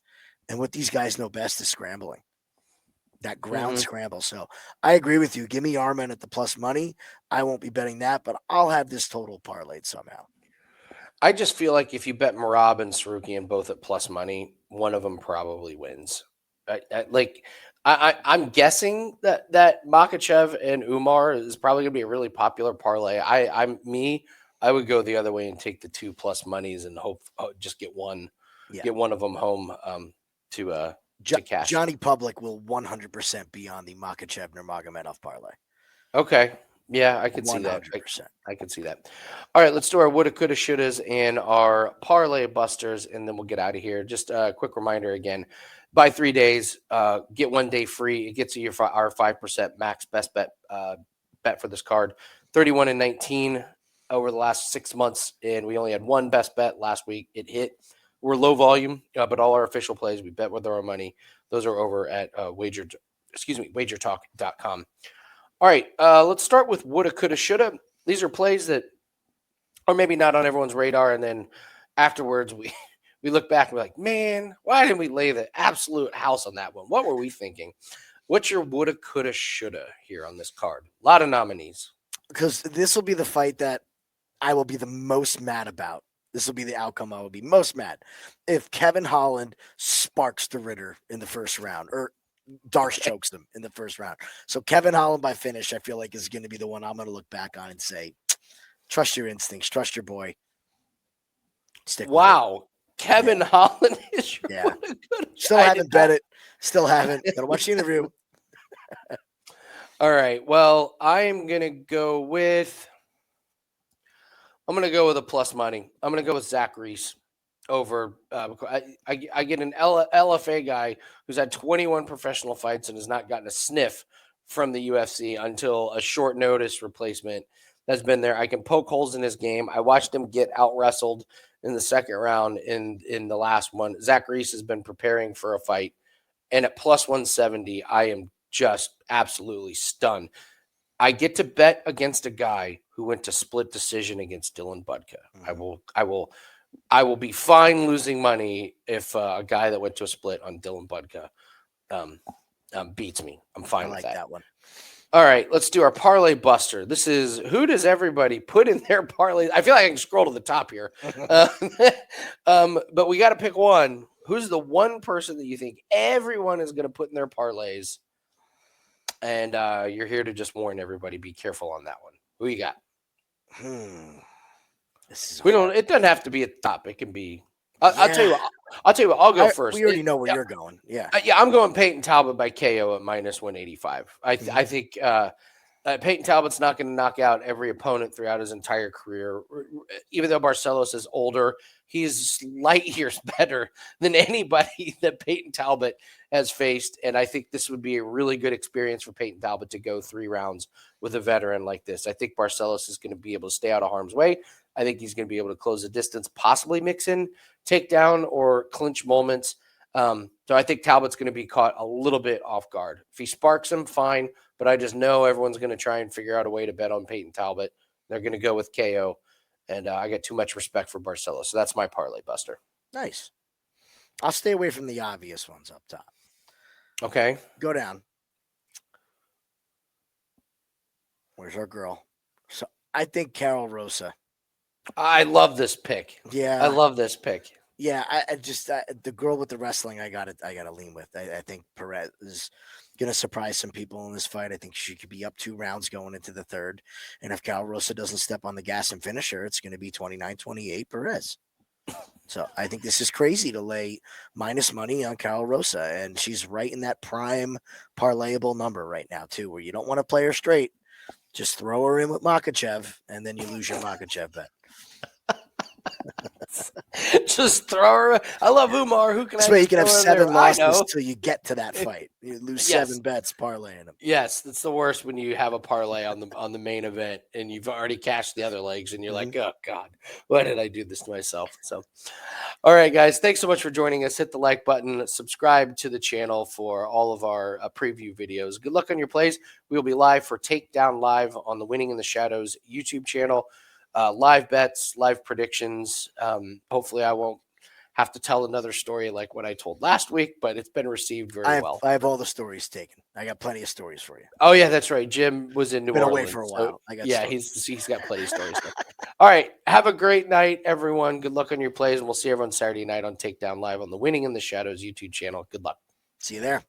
[SPEAKER 2] And what these guys know best is scrambling, that ground scramble. So I agree with you. Give me Arman at the plus money. I won't be betting that, but I'll have this total parlayed somehow.
[SPEAKER 1] I just feel like if you bet Merab and Tsarukyan both at plus money, one of them probably wins. I'm guessing that Makhachev and Umar is probably going to be a really popular parlay. I would go the other way and take the 2+ monies and hope just get one of them home to cash.
[SPEAKER 2] Johnny Public will 100% be on the Makhachev Nurmagomedov parlay.
[SPEAKER 1] Okay. Yeah, I could see that.
[SPEAKER 2] 100%.
[SPEAKER 1] I could see that. All right, let's do our woulda, coulda, shouldas and our parlay busters, and then we'll get out of here. Just a quick reminder again, buy 3 days, get 1 day free. It gets you our 5% max best bet bet for this card. 31-19 over the last 6 months, and we only had one best bet last week. It hit. We're low volume, but all our official plays, we bet with our own money. Those are over at wagertalk.com. All right, let's start with woulda, coulda, shoulda. These are plays that are maybe not on everyone's radar, and then afterwards we look back and we're like, man, why didn't we lay the absolute house on that one? What were we thinking? What's your woulda, coulda, shoulda here on this card? A lot of nominees.
[SPEAKER 2] Because this will be the fight that I will be the most mad about This will be the outcome I will be most mad. If Kevin Holland sparks the Ritter in the first round, or Darce chokes them in the first round. So Kevin Holland by finish, I feel like is going to be the one I'm going to look back on and say, trust your instincts, trust your boy. Stick with
[SPEAKER 1] Wow. Kevin Holland is your
[SPEAKER 2] Yeah.
[SPEAKER 1] good.
[SPEAKER 2] Still haven't bet it. Still haven't. Gotta watch the interview.
[SPEAKER 1] All right. Well, I'm gonna go with a plus money. I'm gonna go with Zach Reese over. I get an LFA guy who's had 21 professional fights and has not gotten a sniff from the UFC until a short notice replacement that's been there. I can poke holes in his game. I watched him get out wrestled in the second round in the last one. Zach Reese has been preparing for a fight, and at plus 170, I am just absolutely stunned. I get to bet against a guy who went to split decision against Dylan Budka. I will be fine losing money if a guy that went to a split on Dylan Budka beats me. I'm fine with that
[SPEAKER 2] one.
[SPEAKER 1] All right, let's do our parlay buster. This is who does everybody put in their parlay? I feel like I can scroll to the top here, but we got to pick one. Who's the one person that you think everyone is going to put in their parlays? And you're here to just warn everybody: be careful on that one. Who you got? It doesn't have to be at the top. It can be. I'll tell you what. I'll go first.
[SPEAKER 2] We already know where you're going. Yeah.
[SPEAKER 1] I'm going Peyton Talbot by KO at minus 185. I think Peyton Talbot's not going to knock out every opponent throughout his entire career. Even though Barcelos is older, he's light years better than anybody that Peyton Talbot has faced. And I think this would be a really good experience for Peyton Talbot to go 3 rounds with a veteran like this. I think Barcelos is going to be able to stay out of harm's way. I think he's going to be able to close the distance, possibly mix in takedown or clinch moments. So I think Talbot's going to be caught a little bit off guard. If he sparks him, fine. But I just know everyone's going to try and figure out a way to bet on Peyton Talbot. They're going to go with KO. And I got too much respect for Barcelos. So that's my parlay buster.
[SPEAKER 2] Nice. I'll stay away from the obvious ones up top.
[SPEAKER 1] Okay.
[SPEAKER 2] Go down. Where's our girl? So I think Karol Rosa.
[SPEAKER 1] I love this pick.
[SPEAKER 2] Yeah.
[SPEAKER 1] I love this pick.
[SPEAKER 2] Yeah, I just the girl with the wrestling, I got to lean with. I think Perez is going to surprise some people in this fight. I think she could be up 2 rounds going into the third. And if Karol Rosa doesn't step on the gas and finish her, it's going to be 29-28 Perez. So I think this is crazy to lay minus money on Karol Rosa. And she's right in that prime parlayable number right now, too, where you don't want to play her straight. Just throw her in with Makhachev, and then you lose your Makhachev bet.
[SPEAKER 1] Just throw her. I love Umar. Who can
[SPEAKER 2] That's
[SPEAKER 1] I?
[SPEAKER 2] why you can have 7 losses
[SPEAKER 1] until
[SPEAKER 2] you get to that fight. You lose 7 bets parlaying them.
[SPEAKER 1] Yes, that's the worst when you have a parlay on the main event and you've already cashed the other legs and you're like, oh God, why did I do this to myself? So, all right, guys, thanks so much for joining us. Hit the like button, subscribe to the channel for all of our preview videos. Good luck on your plays. We will be live for Takedown Live on the Winning in the Shadows YouTube channel. Live bets, live predictions. Hopefully I won't have to tell another story like what I told last week, but it's been received very well.
[SPEAKER 2] I have all the stories taken. I got plenty of stories for you.
[SPEAKER 1] Oh yeah, that's right. Jim was in New Orleans.
[SPEAKER 2] Away for a while.
[SPEAKER 1] He's got plenty of stories. All right. Have a great night, everyone. Good luck on your plays, and we'll see everyone Saturday night on Takedown Live on the Winning in the Shadows YouTube channel. Good luck.
[SPEAKER 2] See you there.